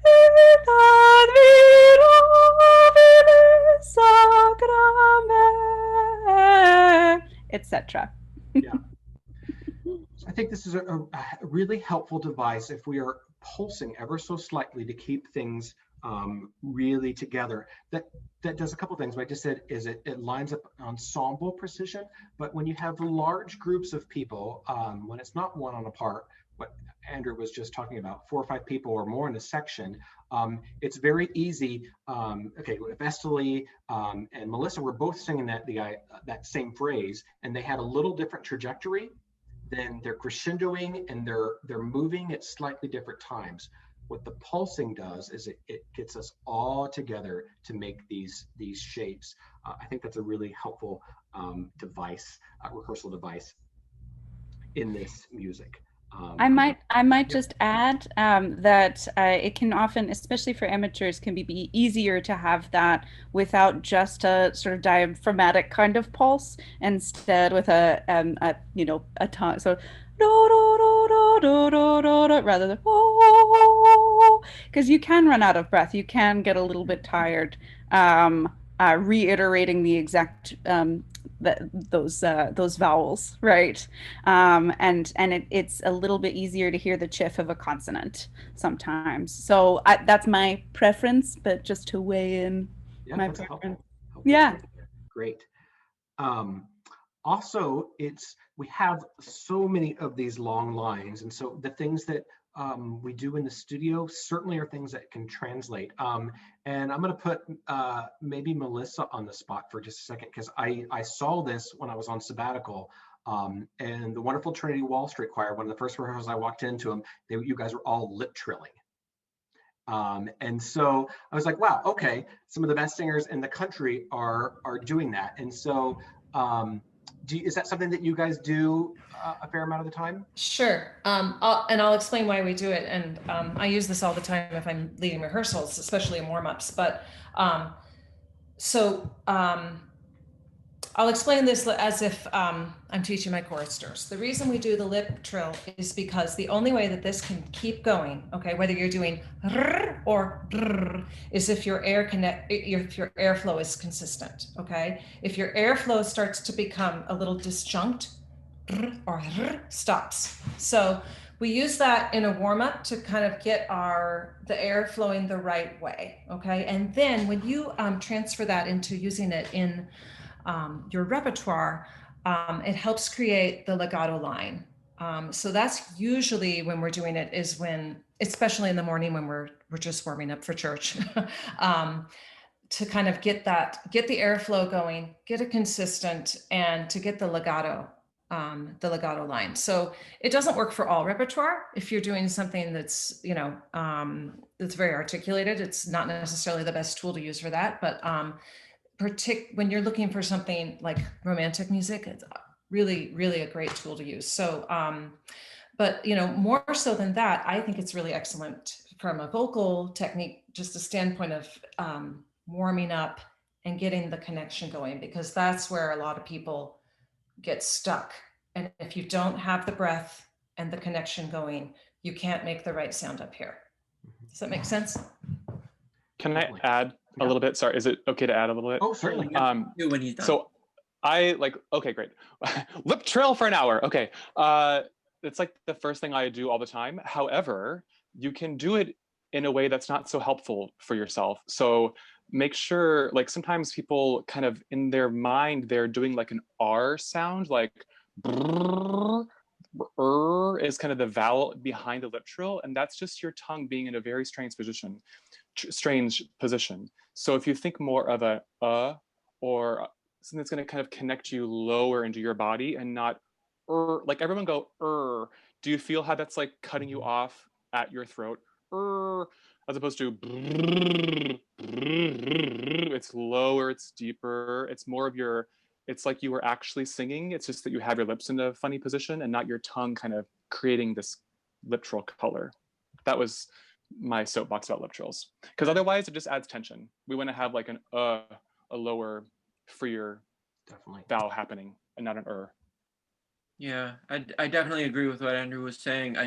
et admirabilis sacrament, etc. Yeah. I think this is a really helpful device if we are pulsing ever so slightly to keep things really together. That does a couple things. What I just said is it lines up ensemble precision, but when you have large groups of people, when it's not one on a part, what Andrew was just talking about, 4 or 5 people or more in a section, it's very easy. Okay, if Estelí and Melissa were both singing that same phrase, and they had a little different trajectory, then they're crescendoing and they're moving at slightly different times. What the pulsing does is it gets us all together to make these shapes. I think that's a really helpful device, rehearsal device in this music. I might just add that it can often, especially for amateurs, can be easier to have that without just a sort of diaphragmatic kind of pulse, instead with a tone. So do do do do do do do rather than because you can run out of breath. You can get a little bit tired reiterating the exact those vowels, right? And it's a little bit easier to hear the chiff of a consonant sometimes. So that's my preference, but just to weigh in my preference. Helpful. Yeah. Great. Also, we have so many of these long lines, and so the things that we do in the studio certainly are things that can translate. And I'm going to put maybe Melissa on the spot for just a second, because I saw this when I was on sabbatical. And the wonderful Trinity Wall Street Choir, one of the first rehearsals I walked into them, you guys were all lip trilling. And so I was like, wow, okay, some of the best singers in the country are doing that. And so is that something that you guys do a fair amount of the time? Sure. I'll explain why we do it. And I use this all the time if I'm leading rehearsals, especially in warm-ups. But I'll explain this as if I'm teaching my choristers. The reason we do the lip trill is because the only way that this can keep going, okay, whether you're doing rrr or brrr, is if your if your airflow is consistent, okay? If your airflow starts to become a little disjunct, brrr or rrr stops. So we use that in a warm-up to kind of get the air flowing the right way, okay? And then when you transfer that into using it in your repertoire, it helps create the legato line. So that's usually when we're doing it, is when, especially in the morning when we're just warming up for church, to kind of get the airflow going, get it consistent, and to get the legato line. So it doesn't work for all repertoire. If you're doing something that's, that's very articulated, it's not necessarily the best tool to use for that, but when you're looking for something like romantic music, it's really, really a great tool to use. So, but more so than that, I think it's really excellent from a vocal technique, just a standpoint of warming up and getting the connection going, because that's where a lot of people get stuck. And if you don't have the breath and the connection going, you can't make the right sound up here. Does that make sense? Can I add a little bit? Sorry, is it okay to add a little bit? Oh, certainly. When he's done. So okay, great. Lip trill for an hour. Okay. It's like the first thing I do all the time. However, you can do it in a way that's not so helpful for yourself. So make sure, like sometimes people kind of in their mind, they're doing like an R sound, like brrr, is kind of the vowel behind the lip trill. And that's just your tongue being in a very strange position. So if you think more of a or something that's going to kind of connect you lower into your body and not like everyone go do you feel how that's like cutting you off at your throat as opposed to it's lower, it's deeper, it's more of it's like you were actually singing. It's just that you have your lips in a funny position and not your tongue kind of creating this lip trill color. That was my soapbox about lip trills, because otherwise it just adds tension. We want to have like a lower, freer vowel happening and not an Yeah, I definitely agree with what Andrew was saying.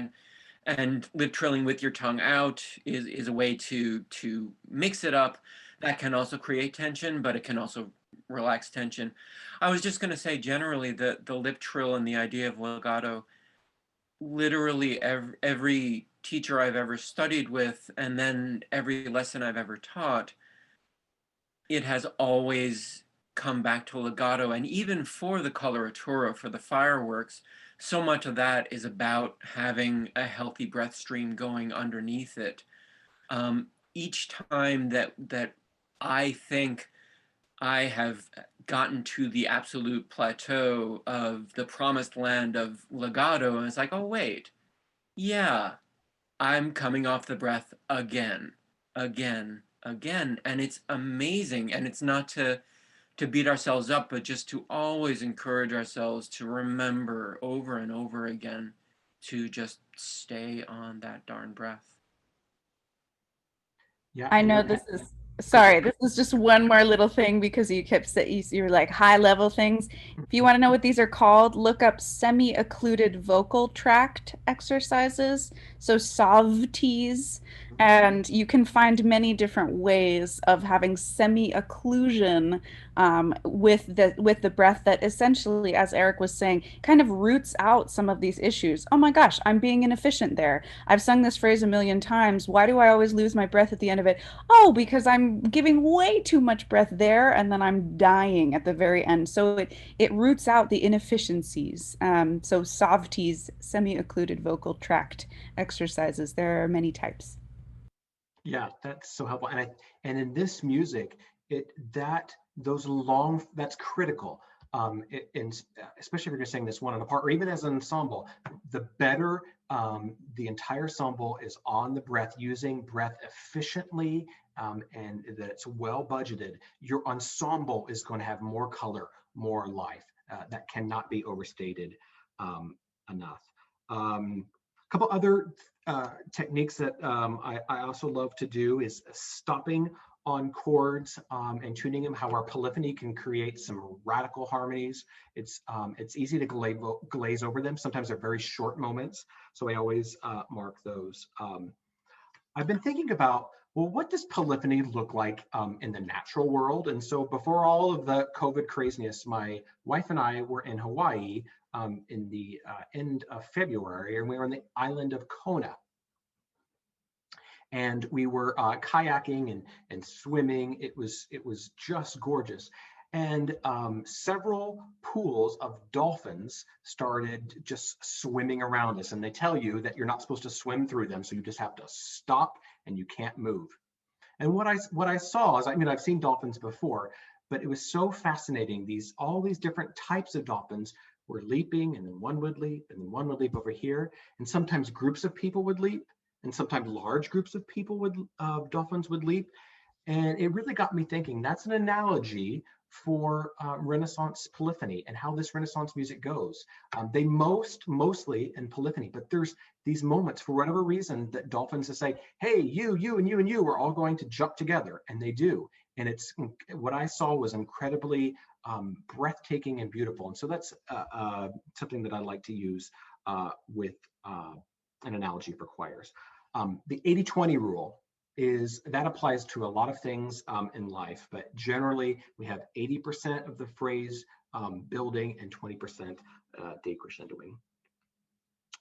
And lip trilling with your tongue out is a way to mix it up. That can also create tension, but it can also relax tension. I was just going to say generally that the lip trill and the idea of legato, literally every teacher I've ever studied with, and then every lesson I've ever taught, it has always come back to legato. And even for the coloratura, for the fireworks, so much of that is about having a healthy breath stream going underneath it. Each time that I think I have gotten to the absolute plateau of the promised land of legato, and it's like, oh wait, yeah, I'm coming off the breath again, and it's amazing. And it's not to beat ourselves up, but just to always encourage ourselves to remember over and over again to just stay on that darn breath. Yeah, I know this is sorry, this is just one more little thing, because you kept saying you're like high level things. If you want to know what these are called, look up semi-occluded vocal tract exercises. So SOVTs. And you can find many different ways of having semi-occlusion with the breath that essentially, as Eric was saying, kind of roots out some of these issues. Oh my gosh, I'm being inefficient there. I've sung this phrase a million times. Why do I always lose my breath at the end of it? Oh, because I'm giving way too much breath there, and then I'm dying at the very end. So it roots out the inefficiencies. So SOVTs, semi-occluded vocal tract exercises. There are many types. Yeah, that's so helpful. And in this music, that's critical. Especially if you're going to sing this one in a part, or even as an ensemble, the better the entire ensemble is on the breath, using breath efficiently, and that it's well budgeted. Your ensemble is going to have more color, more life. That cannot be overstated enough. A couple other techniques that I also love to do is stopping on chords and tuning them, how our polyphony can create some radical harmonies. It's easy to glaze over them. Sometimes they're very short moments, so I always mark those. I've been thinking about, well, what does polyphony look like in the natural world? And so before all of the COVID craziness, my wife and I were in Hawaii in the end of February, and we were on the island of Kona. And we were kayaking and swimming. It was just gorgeous. And several pools of dolphins started just swimming around us. And they tell you that you're not supposed to swim through them, so you just have to stop and you can't move. And what I saw is, I mean, I've seen dolphins before, but it was so fascinating. All these different types of dolphins were leaping, and then one would leap, and then one would leap over here. And sometimes groups of people would leap, and sometimes large groups of dolphins would leap. And it really got me thinking, that's an analogy for Renaissance polyphony and how this Renaissance music goes. They mostly in polyphony, but there's these moments, for whatever reason, that dolphins say, hey, you, and you are all going to jump together, and they do. And it's what I saw was incredibly breathtaking and beautiful. And so that's something that I like to use with an analogy for choirs. The 80-20 rule applies to a lot of things in life, but generally we have 80% of the phrase building and 20% decrescendoing.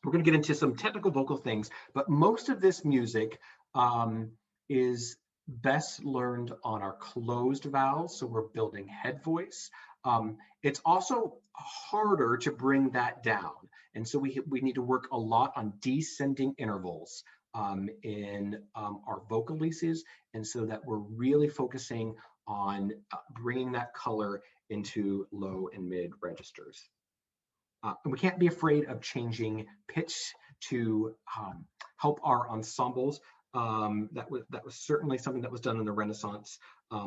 We're going to get into some technical vocal things, but most of this music is best learned on our closed vowels, so we're building head voice. It's also harder to bring that down, and so we need to work a lot on descending intervals in our vocal leases, and so that we're really focusing on bringing that color into low and mid registers. And we can't be afraid of changing pitch to help our ensembles. That was certainly something that was done in the Renaissance.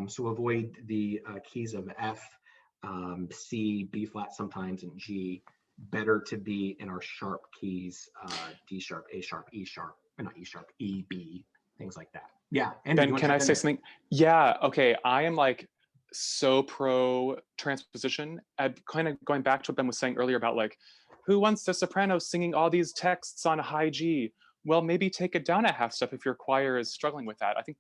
So avoid the keys of F, C, B flat sometimes, and G. Better to be in our sharp keys, D sharp, A sharp, E sharp, not E sharp, E, B, things like that. Yeah. Ben, can I say something? Yeah. Okay. I am like so pro transposition. Kind of going back to what Ben was saying earlier about like, who wants the soprano singing all these texts on high G? Well, maybe take it down a half step if your choir is struggling with that. I think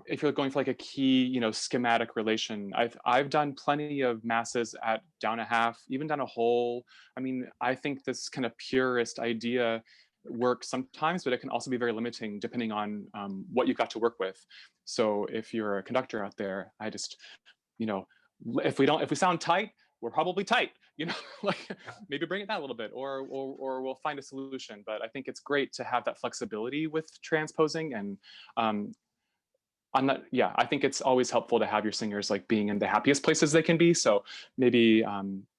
if you're going for like a key, schematic relation. I've done plenty of masses at down a half, even down a whole. I mean, I think this kind of purist idea works sometimes, but it can also be very limiting depending on what you've got to work with. So if you're a conductor out there, I just, if we sound tight, we're probably tight, like maybe bring it down a little bit, or we'll find a solution. But I think it's great to have that flexibility with transposing, and I think it's always helpful to have your singers like being in the happiest places they can be. So maybe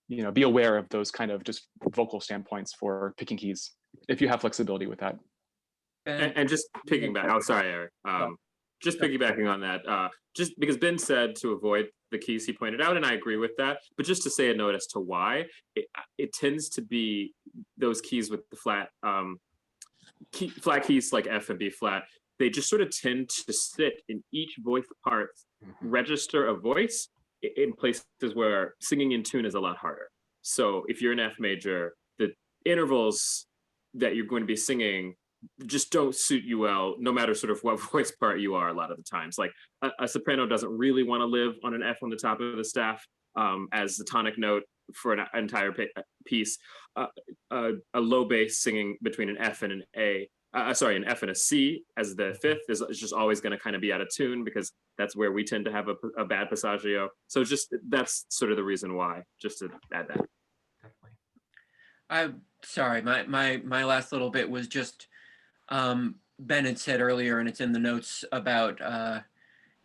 be aware of those kind of just vocal standpoints for picking keys if you have flexibility with that. And just piggybacking, oh sorry, Eric. Just piggybacking on that, just because Ben said to avoid the keys he pointed out, and I agree with that, but just to say a note as to why, it tends to be those keys with the flat keys like F and B flat, they just sort of tend to sit in each voice part register of voice in places where singing in tune is a lot harder. So if you're in F major, the intervals that you're going to be singing just don't suit you well, no matter sort of what voice part you are. A lot of the times, like a soprano doesn't really want to live on an F on the top of the staff as the tonic note for an entire piece. A low bass singing between an F and an A. An F and a C as the fifth is just always going to kind of be out of tune, because that's where we tend to have a bad passaggio. So just that's sort of the reason why, just to add that. Definitely. I'm sorry, my last little bit was just Ben had said earlier, and it's in the notes about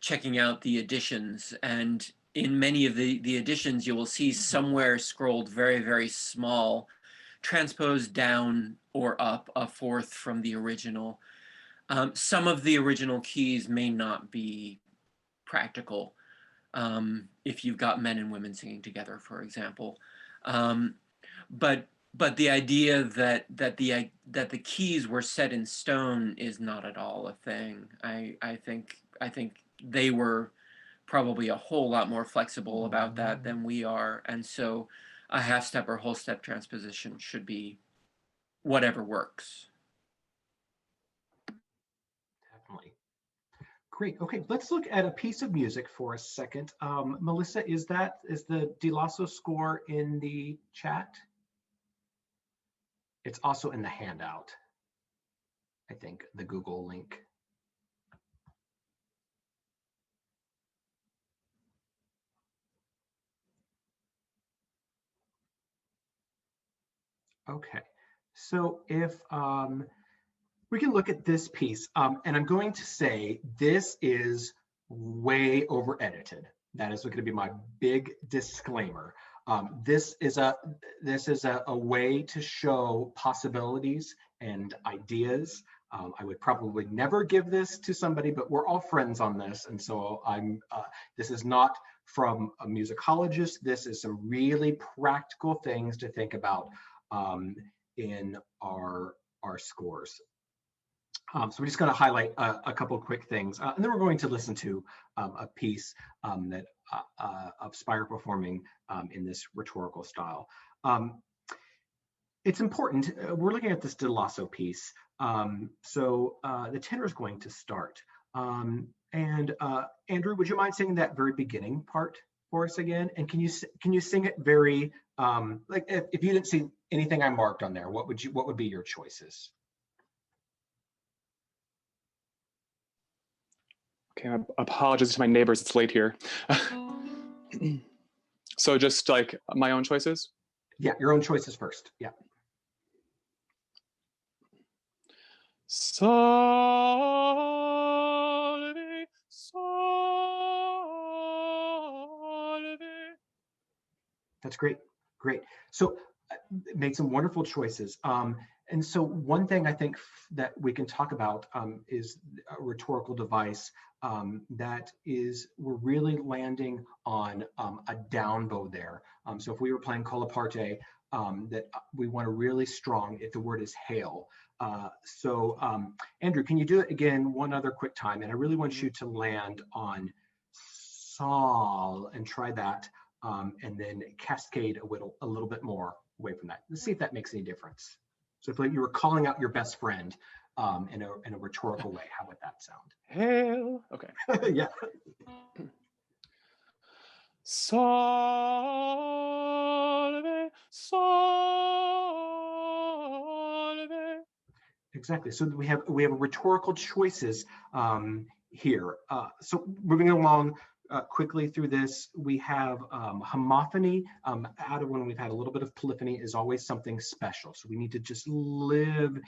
checking out the editions. And in many of the editions, you will see somewhere scrolled very, very small, transposed down or up a fourth from the original. Some of the original keys may not be practical if you've got men and women singing together, for example. But the idea that the keys were set in stone is not at all a thing. I think they were probably a whole lot more flexible about that than we are, and so a half step or whole step transposition should be whatever works. Definitely. Great. Okay, let's look at a piece of music for a second. Melissa, is the Di Lasso score in the chat? It's also in the handout, I think, the Google link. Okay, so if we can look at this piece, and I'm going to say this is way over edited. That is going to be my big disclaimer. This is a way to show possibilities and ideas. I would probably never give this to somebody, but we're all friends on this, and so this is not from a musicologist. This is some really practical things to think about in our scores. So we're just going to highlight a couple of quick things, and then we're going to listen to a piece that of Spire performing in this rhetorical style. It's important. We're looking at this Di Lasso piece. So the tenor is going to start. And Andrew, would you mind singing that very beginning part for us again? And can you sing it very like if you didn't see anything I marked on there, what would be your choices? Okay, apologies to my neighbors, it's late here. So just like my own choices? Yeah, your own choices first, yeah. Salve, salve. That's great, great. So made some wonderful choices. And so one thing I think that we can talk about is a rhetorical device that is, we're really landing on a down bow there. So if we were playing Colaparte, that we want a really strong, if the word is hail. So Andrew, can you do it again one other quick time? And I really want you to land on sol and try that, and then cascade a little bit more away from that. Let's see if that makes any difference. So if you were calling out your best friend in a rhetorical way, how would that sound? Hail. Okay. Yeah. Salve, salve. Exactly. So we have rhetorical choices here. So moving along quickly through this, we have homophony. Out of when we've had a little bit of polyphony is always something special. So we need to just live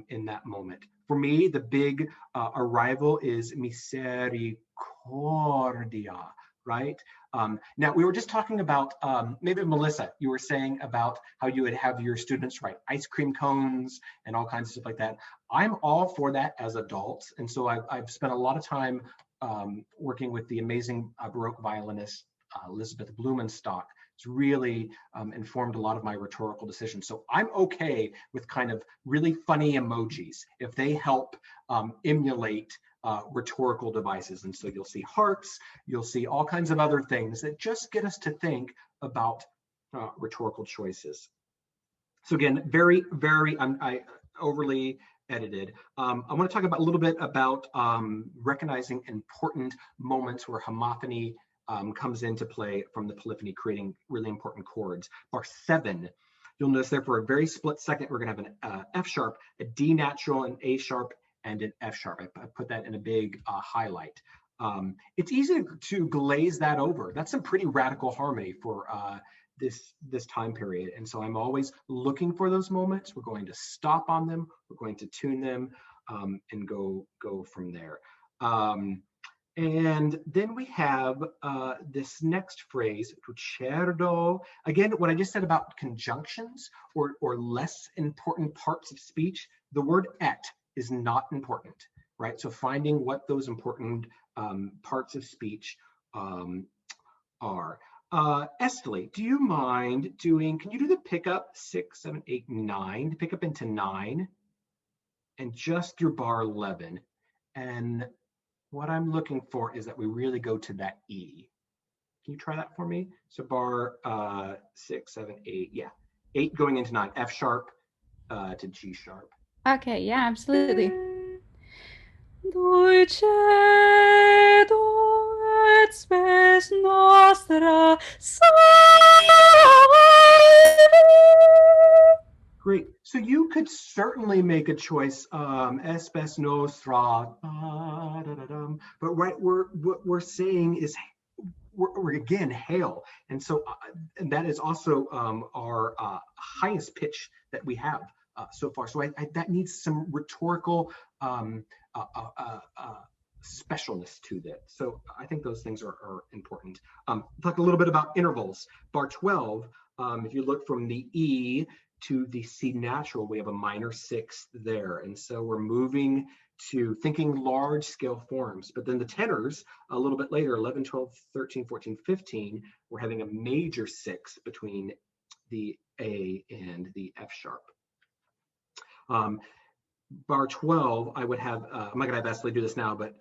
in that moment. For me, the big arrival is misericordia, right? Now, we were just talking about, maybe Melissa, you were saying about how you would have your students write ice cream cones and all kinds of stuff like that. I'm all for that as adults. And so I've spent a lot of time working with the amazing Baroque violinist, Elizabeth Blumenstock. It's really informed a lot of my rhetorical decisions. So I'm okay with kind of really funny emojis if they help emulate rhetorical devices. And so you'll see hearts, you'll see all kinds of other things that just get us to think about rhetorical choices. So again, very, very overly edited. I want to talk about a little bit about recognizing important moments where homophony comes into play from the polyphony, creating really important chords. Bar 7, you'll notice there for a very split second, we're going to have an F sharp, a D natural, an A sharp, and an F sharp. I put that in a big highlight. It's easy to glaze that over. That's some pretty radical harmony for this time period. And so I'm always looking for those moments. We're going to stop on them. We're going to tune them and go from there. And then we have this next phrase, "Ricerdo." Again, what I just said about conjunctions or less important parts of speech, the word "et" is not important, right? So finding what those important parts of speech are. Estelí, do you mind can you do the pickup 6, 7, 8, 9, to pick up into 9 and just your bar 11? And what I'm looking for is that we really go to that E. Can you try that for me? So bar 6, 7, 8, yeah. 8 going into 9, F sharp to G sharp. Okay, yeah, absolutely. Dulcedo et spes nostra Great. So you could certainly make a choice, espes nostra, but what we're saying is we're again hail, and so and that is also our highest pitch that we have so far. So that needs some rhetorical specialness to that. So I think those things are important. Talk a little bit about intervals. Bar 12, if you look from the E to the C natural, we have a minor 6th there. And so we're moving to thinking large scale forms. But then the tenors, a little bit later, 11, 12, 13, 14, 15, we're having a major 6 between the A and the F sharp. Bar 12, I would have, I'm not gonna have Estelí do this now, but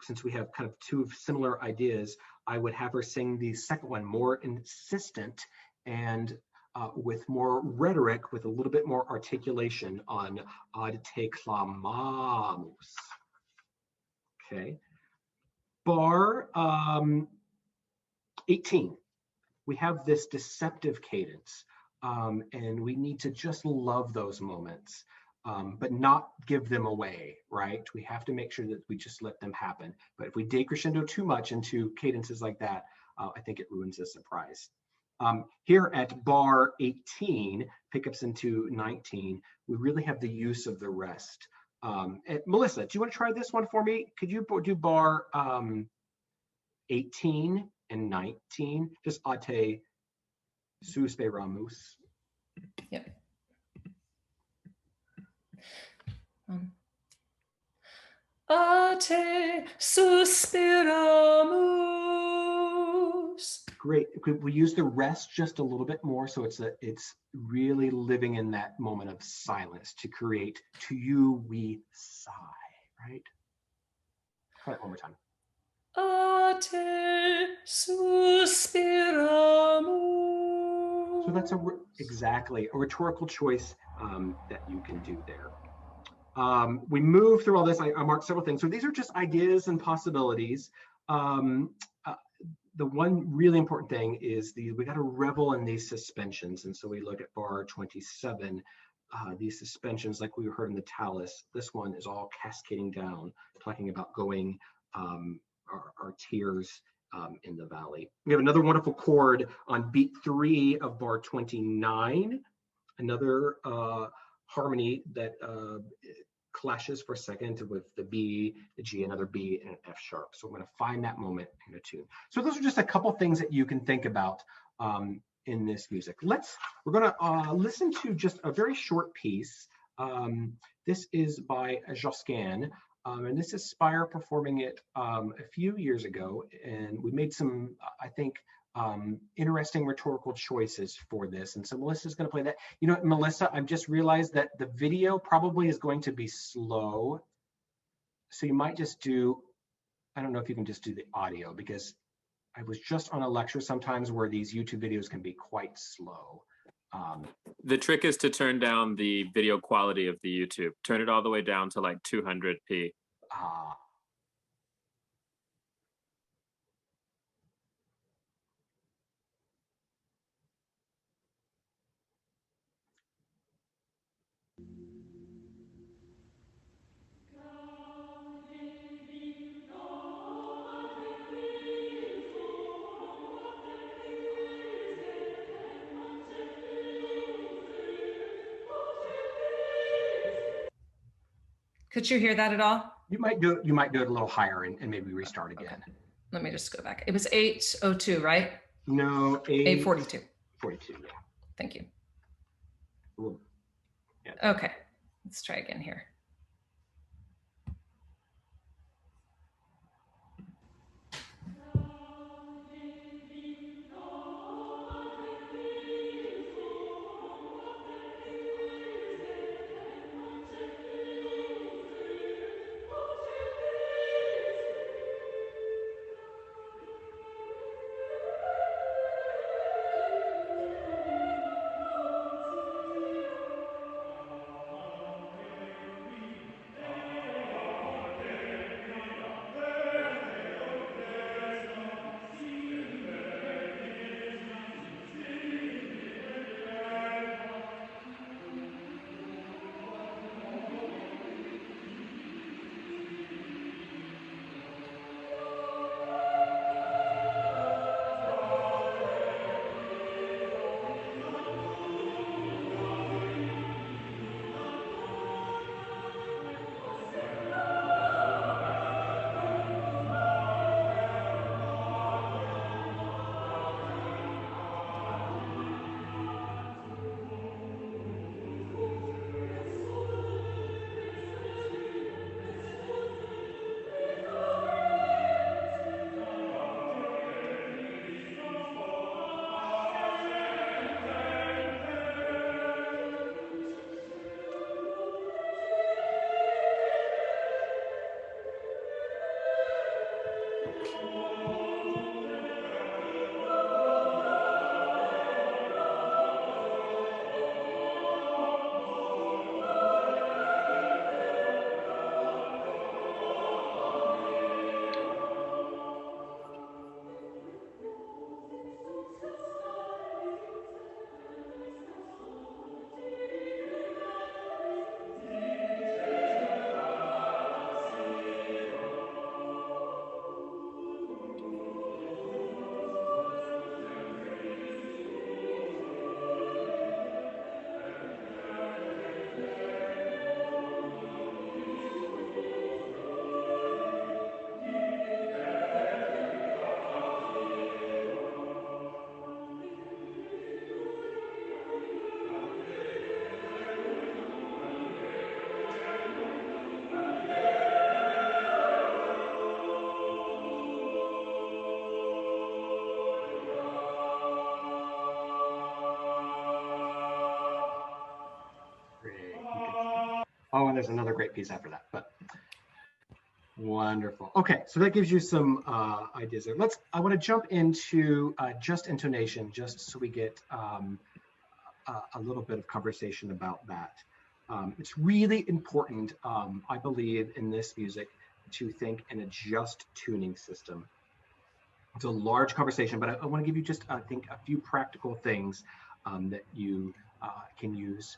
since we have kind of two similar ideas, I would have her sing the second one more insistent and with more rhetoric, with a little bit more articulation on ad te clamamus. Okay. Bar 18, we have this deceptive cadence, and we need to just love those moments. But not give them away, right? We have to make sure that we just let them happen. But if we decrescendo too much into cadences like that, I think it ruins the surprise. Here at bar 18, pickups into 19, we really have the use of the rest. And Melissa, do you want to try this one for me? Could you do bar 18 and 19? Just ate susperamus. Yep. Ate suspiramus. Great. Could we use the rest just a little bit more, so it's really living in that moment of silence to create "to you we sigh," right? Try it one more time. Ate suspiramus. So that's exactly a rhetorical choice that you can do there. We move through all this. I marked several things. So these are just ideas and possibilities. The one really important thing is we got to revel in these suspensions. And so we look at bar 27, these suspensions like we heard in the talus. This one is all cascading down, talking about going our tears in the valley. We have another wonderful chord on beat 3 of bar 29, another harmony that clashes for a second with the B, the G, another B, and an F sharp. So we're going to find that moment in a tune. So those are just a couple things that you can think about in this music. We're going to listen to just a very short piece. This is by Josquin, and this is Spire performing it a few years ago, and we made some, I think, interesting rhetorical choices for this. And so Melissa's going to play that. You know what, Melissa, I've just realized that the video probably is going to be slow. So you might just do, I don't know if you can just do the audio, because I was just on a lecture sometimes where these YouTube videos can be quite slow. The trick is to turn down the video quality of the YouTube. Turn it all the way down to like 200p. Could you hear that at all? You might do it a little higher and maybe restart again. Okay. Let me just go back. It was 8:02, right? No, 8:42. 42, yeah. Thank you. Ooh. Yeah. Okay, let's try again here. Oh, and there's another great piece after that, but wonderful. Okay, so that gives you some ideas there. I want to jump into just intonation, just so we get a little bit of conversation about that. It's really important, I believe, in this music to think in a just tuning system. It's a large conversation, but I want to give you just, I think, a few practical things that you can use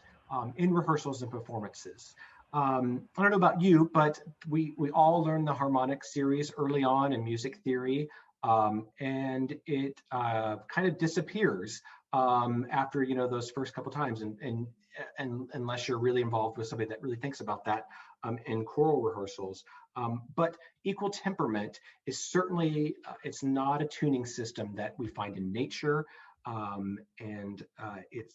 in rehearsals and performances. I don't know about you, but we all learned the harmonic series early on in music theory, and it kind of disappears after those first couple times, and unless you're really involved with somebody that really thinks about that in choral rehearsals. But equal temperament is certainly, it's not a tuning system that we find in nature.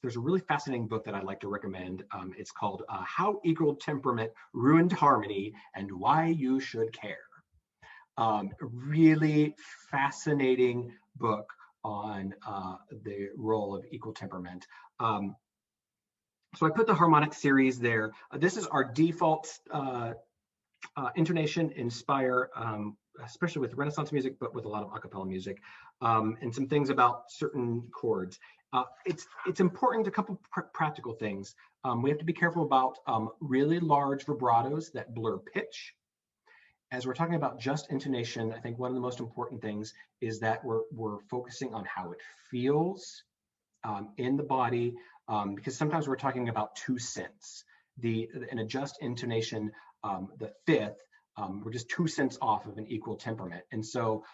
There's a really fascinating book that I'd like to recommend. It's called How Equal Temperament Ruined Harmony and Why You Should Care. Really fascinating book on the role of equal temperament. So I put the harmonic series there. This is our default intonation, inspire, especially with Renaissance music, but with a lot of a cappella music, and some things about certain chords. It's important, a couple practical things. We have to be careful about really large vibratos that blur pitch. As we're talking about just intonation, I think one of the most important things is that we're focusing on how it feels in the body, because sometimes we're talking about 2 cents. In a just intonation, the fifth, we're just 2 cents off of an equal temperament. And so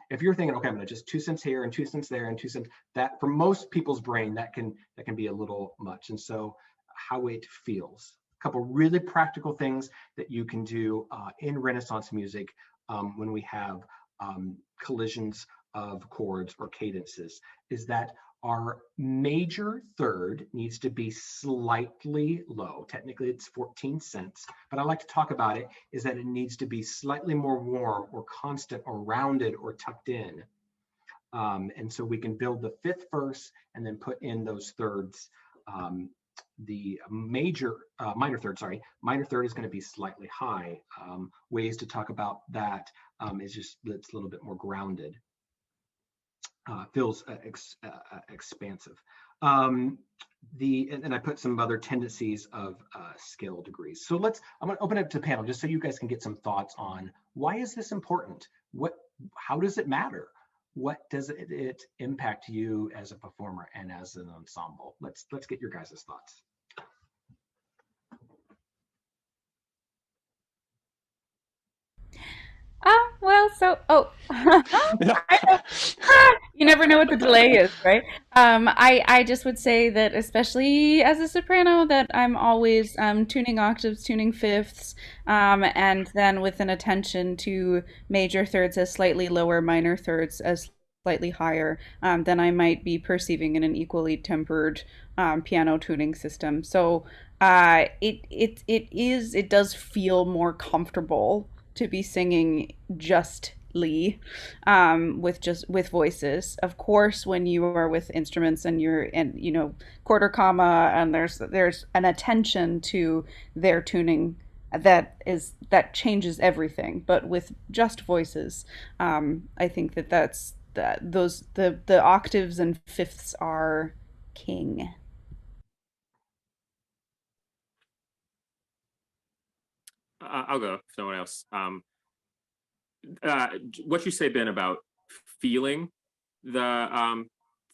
if you're thinking, okay, I'm gonna just 2 cents here and 2 cents there and 2 cents, that for most people's brain, that can be a little much. And so how it feels. A couple really practical things that you can do in Renaissance music when we have collisions of chords or cadences is that our major third needs to be slightly low. Technically, it's 14 cents, but I like to talk about it is that it needs to be slightly more warm or constant or rounded or tucked in. And so we can build the fifth verse and then put in those thirds. The minor third is going to be slightly high. Ways to talk about that is just it's a little bit more grounded. Feels expansive. And I put some other tendencies of scale degrees. So I'm going to open it up to the panel just so you guys can get some thoughts on why is this important? How does it matter? What does it impact you as a performer and as an ensemble? Let's get your guys' thoughts. You never know what the delay is, right? I just would say that, especially as a soprano, that I'm always tuning octaves, tuning fifths, and then with an attention to major thirds as slightly lower, minor thirds as slightly higher than I might be perceiving in an equally tempered piano tuning system. So it does feel more comfortable to be singing justly with voices. Of course, when you are with instruments and you're quarter comma and there's an attention to their tuning that changes everything. But with just voices, I think the octaves and fifths are king. I'll go if no one else. What you say, Ben, about feeling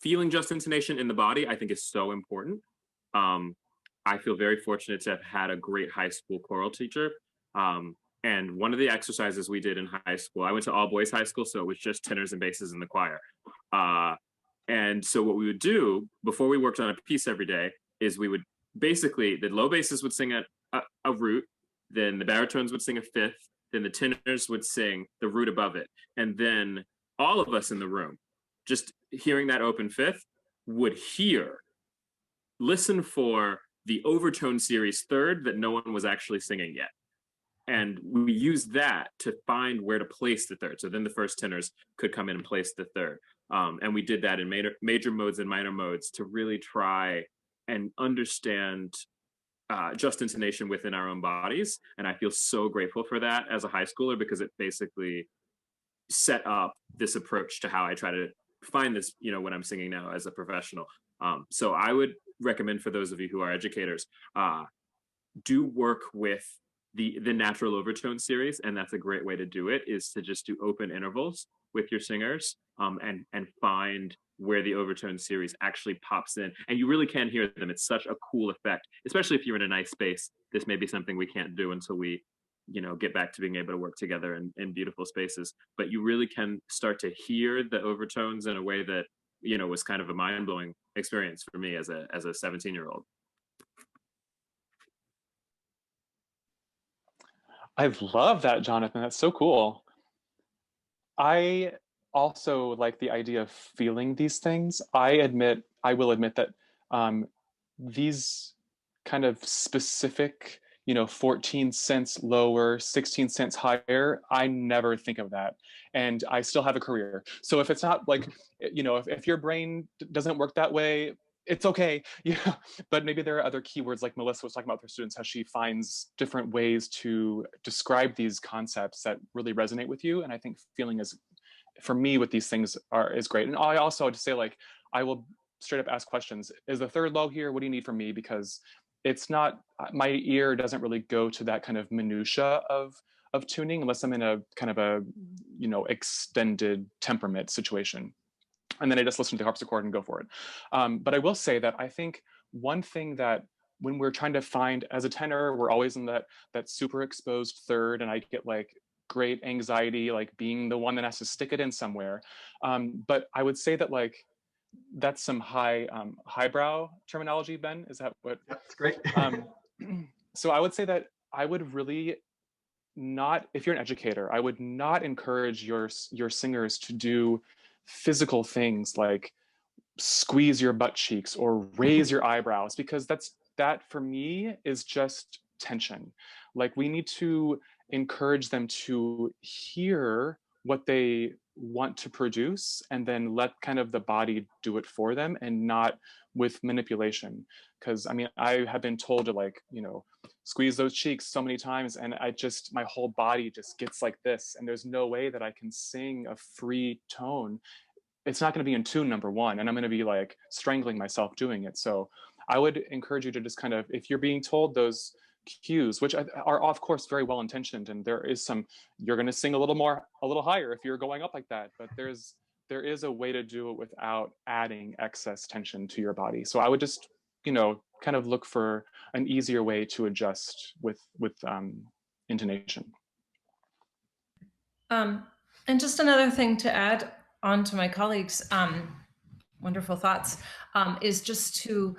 feeling just intonation in the body, I think is so important. I feel very fortunate to have had a great high school choral teacher. And one of the exercises we did in high school, I went to all boys high school, so it was just tenors and basses in the choir. And so what we would do before we worked on a piece every day is we would basically, the low basses would sing a root, then the baritones would sing a fifth, then the tenors would sing the root above it. And then all of us in the room, just hearing that open fifth, would listen for the overtone series third that no one was actually singing yet. And we used that to find where to place the third. So then the first tenors could come in and place the third. And we did that in major modes and minor modes to really try and understand just intonation within our own bodies. And I feel so grateful for that as a high schooler, because it basically set up this approach to how I try to find this, when I'm singing now as a professional. So I would recommend for those of you who are educators, do work with the natural overtone series. And that's a great way to do it, is to just do open intervals with your singers and find where the overtone series actually pops in. And you really can hear them. It's such a cool effect, especially if you're in a nice space. This may be something we can't do until we get back to being able to work together in beautiful spaces. But you really can start to hear the overtones in a way that, was kind of a mind-blowing experience for me as a 17-year-old. I love that, Jonathan. That's so cool. I also like the idea of feeling these things. I will admit that these kind of specific, 14 cents lower, 16 cents higher, I never think of that. And I still have a career. So if it's not like, if your brain doesn't work that way, it's okay. Yeah. But maybe there are other keywords, like Melissa was talking about with her students, how she finds different ways to describe these concepts that really resonate with you. And I think feeling is, for me, with these things is great. And I also just say, like, I will straight up ask questions. Is the third low here? What do you need from me? Because it's not, my ear doesn't really go to that kind of minutia of tuning unless I'm in a kind of a, you know, extended temperament situation. And then I just listen to the harpsichord and go for it. But I will say that I think one thing that when we're trying to find, as a tenor, we're always in that super exposed third, and I get like great anxiety, like being the one that has to stick it in somewhere. But I would say that like, that's some highbrow terminology, Ben. Is that what? That's great. So I would say that I would really not, if you're an educator, I would not encourage your singers to do physical things like squeeze your butt cheeks or raise your eyebrows, because that for me is just tension. Like, we need to encourage them to hear what they want to produce and then let kind of the body do it for them, and not with manipulation. Because I mean, I have been told to, like, you know, squeeze those cheeks so many times, and my whole body just gets like this, and there's no way that I can sing a free tone. It's not going to be in tune, number one, and I'm going to be like strangling myself doing it. So I would encourage you to just kind of, if you're being told those cues, which are of course very well intentioned, and there is some, you're going to sing a little higher if you're going up like that, but there is a way to do it without adding excess tension to your body. So I would just, you know, kind of look for an easier way to adjust with intonation. And just another thing to add on to my colleagues' wonderful thoughts is just to,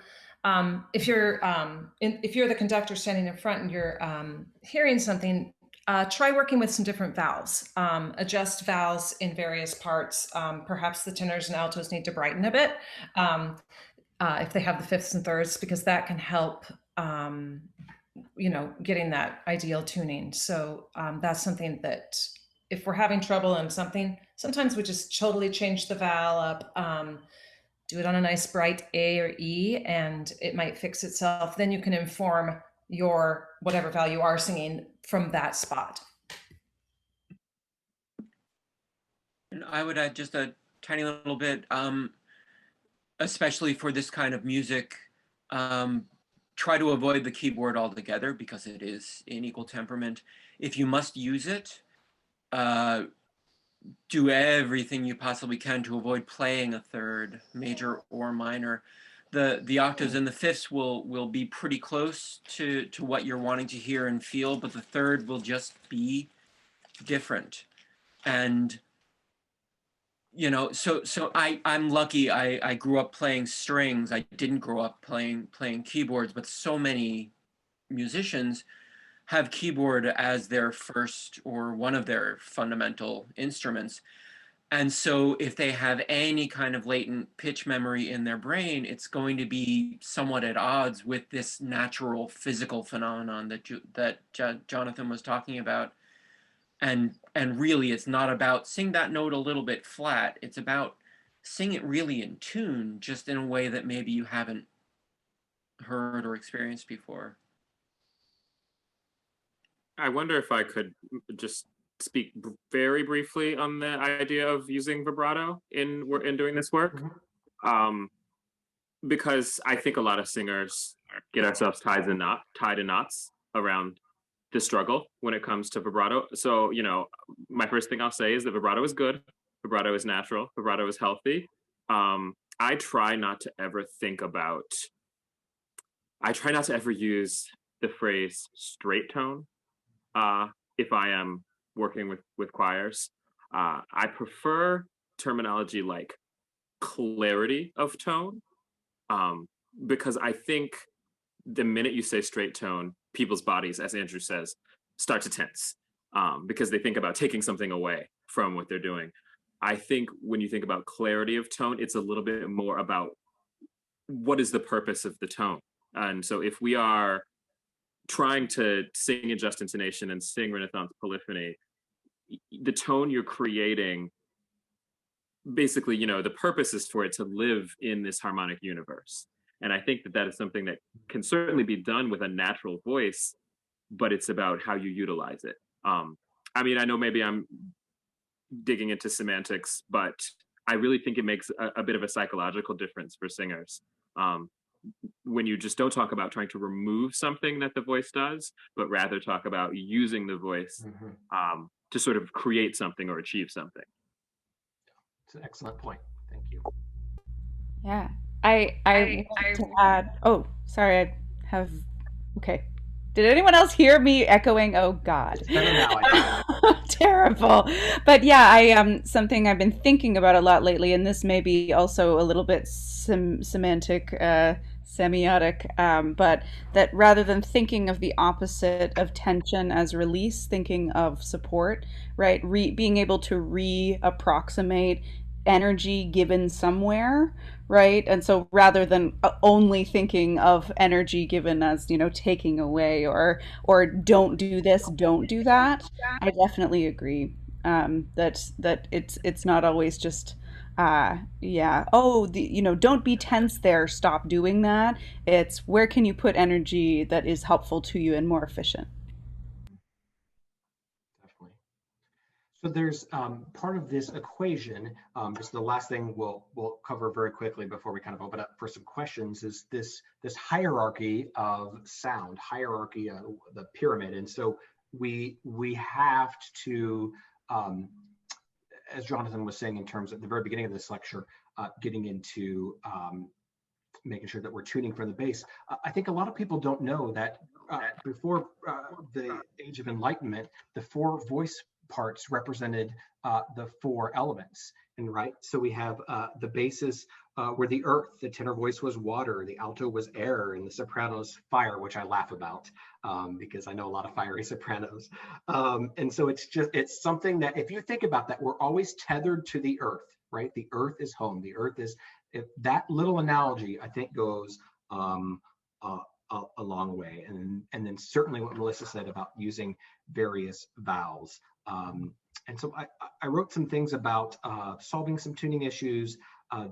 if you're the conductor standing in front and you're hearing something, try working with some different vowels. Adjust vowels in various parts. Perhaps the tenors and altos need to brighten a bit if they have the fifths and thirds, because that can help, you know, getting that ideal tuning. So that's something that, if we're having trouble on something, sometimes we just totally change the vowel up, do it on a nice bright A or E, and it might fix itself. Then you can inform your whatever vowel you are singing from that spot. And I would add just a tiny little bit, especially for this kind of music, try to avoid the keyboard altogether, because it is in equal temperament. If you must use it, do everything you possibly can to avoid playing a third, major or minor. The octaves and the fifths will be pretty close to what you're wanting to hear and feel, but the third will just be different. And you know, so I'm lucky. I grew up playing strings. I didn't grow up playing keyboards, but so many musicians have keyboard as their first or one of their fundamental instruments. And so if they have any kind of latent pitch memory in their brain, it's going to be somewhat at odds with this natural physical phenomenon that Jonathan was talking about. And really, it's not about sing that note a little bit flat. It's about sing it really in tune, just in a way that maybe you haven't heard or experienced before. I wonder if I could just speak very briefly on the idea of using vibrato in doing this work, because I think a lot of singers get ourselves tied in knots around the struggle when it comes to vibrato. So, you know, my first thing I'll say is that vibrato is good, vibrato is natural, vibrato is healthy. I try not to ever use the phrase straight tone if I am working with choirs. I prefer terminology like clarity of tone, because I think the minute you say straight tone, people's bodies, as Andrew says, start to tense, because they think about taking something away from what they're doing. I think when you think about clarity of tone, it's a little bit more about what is the purpose of the tone. And so if we are trying to sing in just intonation and sing Renaissance polyphony, the tone you're creating, basically, you know, the purpose is for it to live in this harmonic universe. And I think that is something that can certainly be done with a natural voice, but it's about how you utilize it. I mean, I know maybe I'm digging into semantics, but I really think it makes a bit of a psychological difference for singers. When you just don't talk about trying to remove something that the voice does, but rather talk about using the voice to sort of create something or achieve something. It's an excellent point. Thank you. Yeah, I want to add. Oh, sorry, I have. Okay. Did anyone else hear me echoing? Oh God. It's better now, I think. Terrible. But yeah, I something I've been thinking about a lot lately, and this may be also a little bit semantic, semiotic, but that rather than thinking of the opposite of tension as release, thinking of support, right? Being able to reapproximate energy given somewhere, right? And so rather than only thinking of energy given as, taking away or don't do this, don't do that, I definitely agree, that it's not always just yeah, oh, don't be tense there, stop doing that. It's where can you put energy that is helpful to you and more efficient. Definitely. So there's part of this equation, just the last thing we'll cover very quickly before we kind of open up for some questions, is this hierarchy of sound, hierarchy of the pyramid. And so we have to, as Jonathan was saying in terms at the very beginning of this lecture, getting into making sure that we're tuning for the bass. I think a lot of people don't know that before the Age of Enlightenment, the four voice parts represented the four elements. And right, so we have the basses were the earth, the tenor voice was water, the alto was air, and the sopranos fire, which I laugh about because I know a lot of fiery sopranos. And so it's something that if you think about that, we're always tethered to the earth, right? The earth is home. The earth is, if that little analogy, I think, goes a long way. And then certainly what Melissa said about using various vowels. And so I wrote some things about solving some tuning issues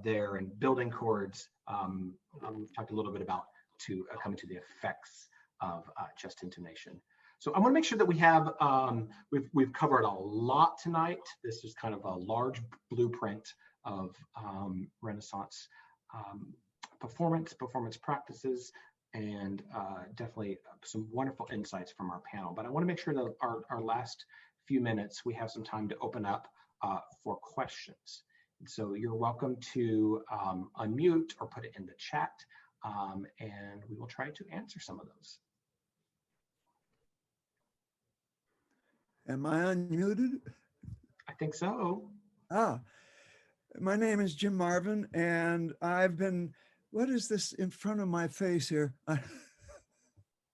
there and building chords. We've talked a little bit about coming to the effects of chest intonation. So I want to make sure that we have, we've covered a lot tonight. This is kind of a large blueprint of Renaissance performance practices, and definitely some wonderful insights from our panel. But I want to make sure that our last few minutes, we have some time to open up for questions. And so you're welcome to unmute or put it in the chat, and we will try to answer some of those. Am I unmuted? I think so. My name is Jim Marvin, and I've been, what is this in front of my face here?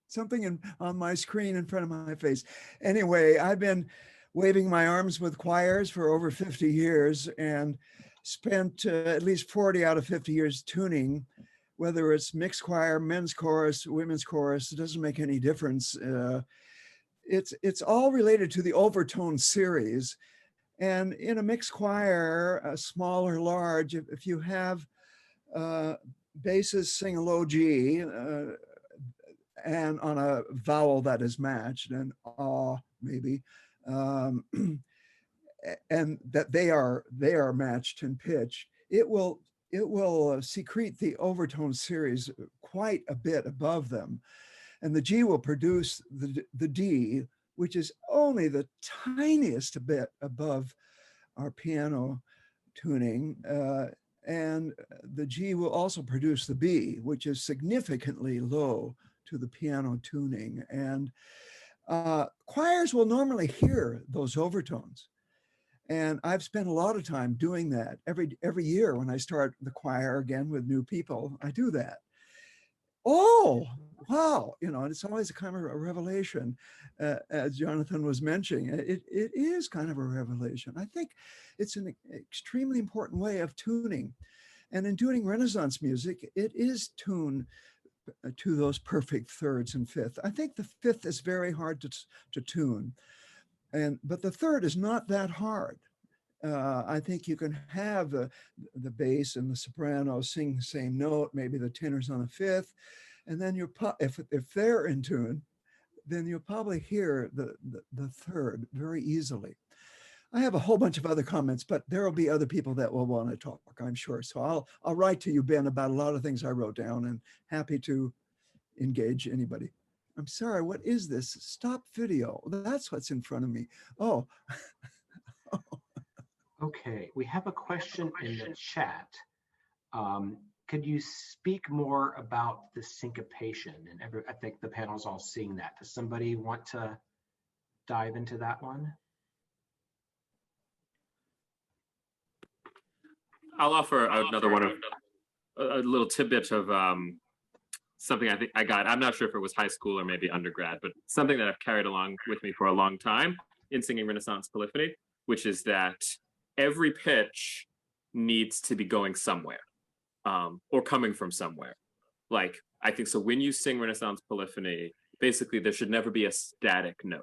Something on my screen in front of my face. Anyway, I've been waving my arms with choirs for over 50 years and spent at least 40 out of 50 years tuning, whether it's mixed choir, men's chorus, women's chorus, it doesn't make any difference. It's all related to the overtone series. And in a mixed choir, small or large, if you have basses sing a low G and on a vowel that is matched, and maybe, and that they are matched in pitch, it will secrete the overtone series quite a bit above them, and the G will produce the D, which is only the tiniest bit above our piano tuning, and the G will also produce the B, which is significantly low to the piano tuning. And choirs will normally hear those overtones. And I've spent a lot of time doing that. Every year when I start the choir again with new people, I do that. Oh, wow, it's always a kind of a revelation, as Jonathan was mentioning. It is kind of a revelation. I think it's an extremely important way of tuning. And in tuning Renaissance music, it is tuned to those perfect thirds and fifth. I think the fifth is very hard to tune, but the third is not that hard. I think you can have the bass and the soprano sing the same note, maybe the tenor's on the fifth, and then if they're in tune, then you'll probably hear the third very easily. I have a whole bunch of other comments, but there will be other people that will want to talk, I'm sure. So I'll write to you, Ben, about a lot of things I wrote down, and happy to engage anybody. I'm sorry, what is this? Stop video. That's what's in front of me. Oh. Okay, we have a question in the chat. Could you speak more about the syncopation? And I think the panel's all seeing that. Does somebody want to dive into that one? I'll offer another one of a little tidbit of something I think I got. I'm not sure if it was high school or maybe undergrad, but something that I've carried along with me for a long time in singing Renaissance polyphony, which is that every pitch needs to be going somewhere. Or coming from somewhere. Like, I think so when you sing Renaissance polyphony, basically there should never be a static note.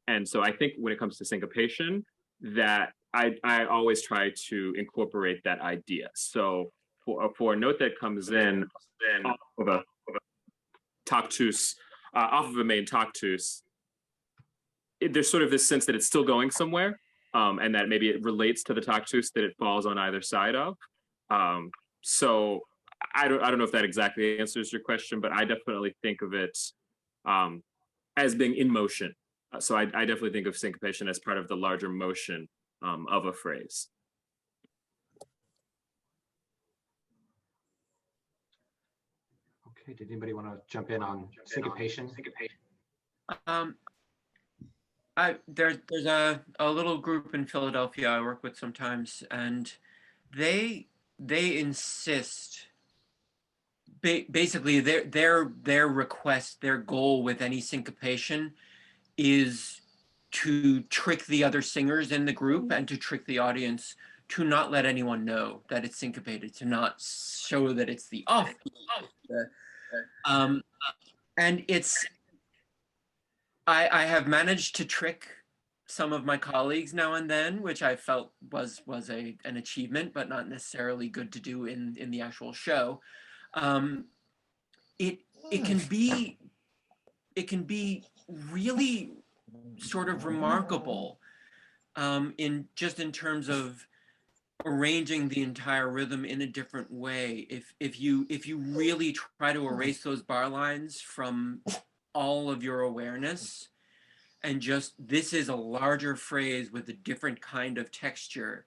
And so I think when it comes to syncopation, that I always try to incorporate that idea. So for a note that comes in off of a tactus, off of a main tactus, there's sort of this sense that it's still going somewhere, and that maybe it relates to the tactus that it falls on either side of. So I don't know if that exactly answers your question, but I definitely think of it as being in motion. So I definitely think of syncopation as part of the larger motion of a phrase. Okay, did anybody want to jump in on syncopation? There's a little group in Philadelphia I work with sometimes, and they insist, basically their request, their goal with any syncopation is to trick the other singers in the group and to trick the audience, to not let anyone know that it's syncopated, to not show that it's the off. And it's, I have managed to trick some of my colleagues now and then, which I felt was an achievement, but not necessarily good to do in the actual show. It can be really sort of remarkable in terms of arranging the entire rhythm in a different way. If you really try to erase those bar lines from all of your awareness, and just, this is a larger phrase with a different kind of texture,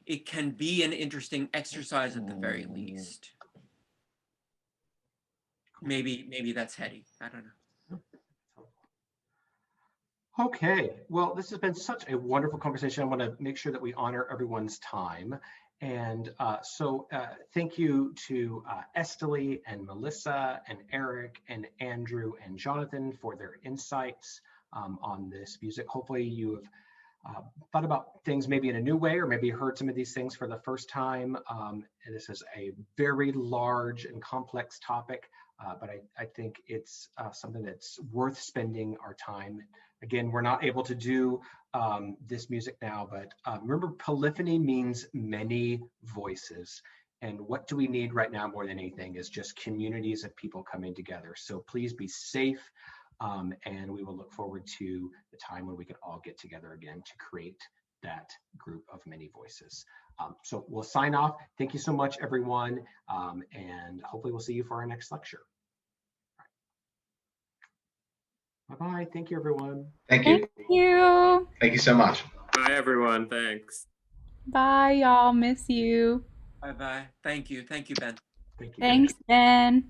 it can be an interesting exercise at the very least. Maybe that's heady. I don't know. Okay, well, this has been such a wonderful conversation. I want to make sure that we honor everyone's time. And so thank you to Estelí and Melissa and Eric and Andrew and Jonathan for their insights on this music. Hopefully you have thought about things maybe in a new way, or maybe heard some of these things for the first time. This is a very large and complex topic, but I think it's something that's worth spending our time. Again, we're not able to do this music now, but remember, polyphony means many voices. And what do we need right now more than anything is just communities of people coming together. So please be safe. And we will look forward to the time when we can all get together again to create that group of many voices. So we'll sign off. Thank you so much, everyone. And hopefully we'll see you for our next lecture. Bye-bye. Thank you, everyone. Thank you. Thank you. Thank you so much. Bye, everyone. Thanks. Bye, y'all. Miss you. Bye-bye. Thank you, Ben. Thank you. Thanks, Ben.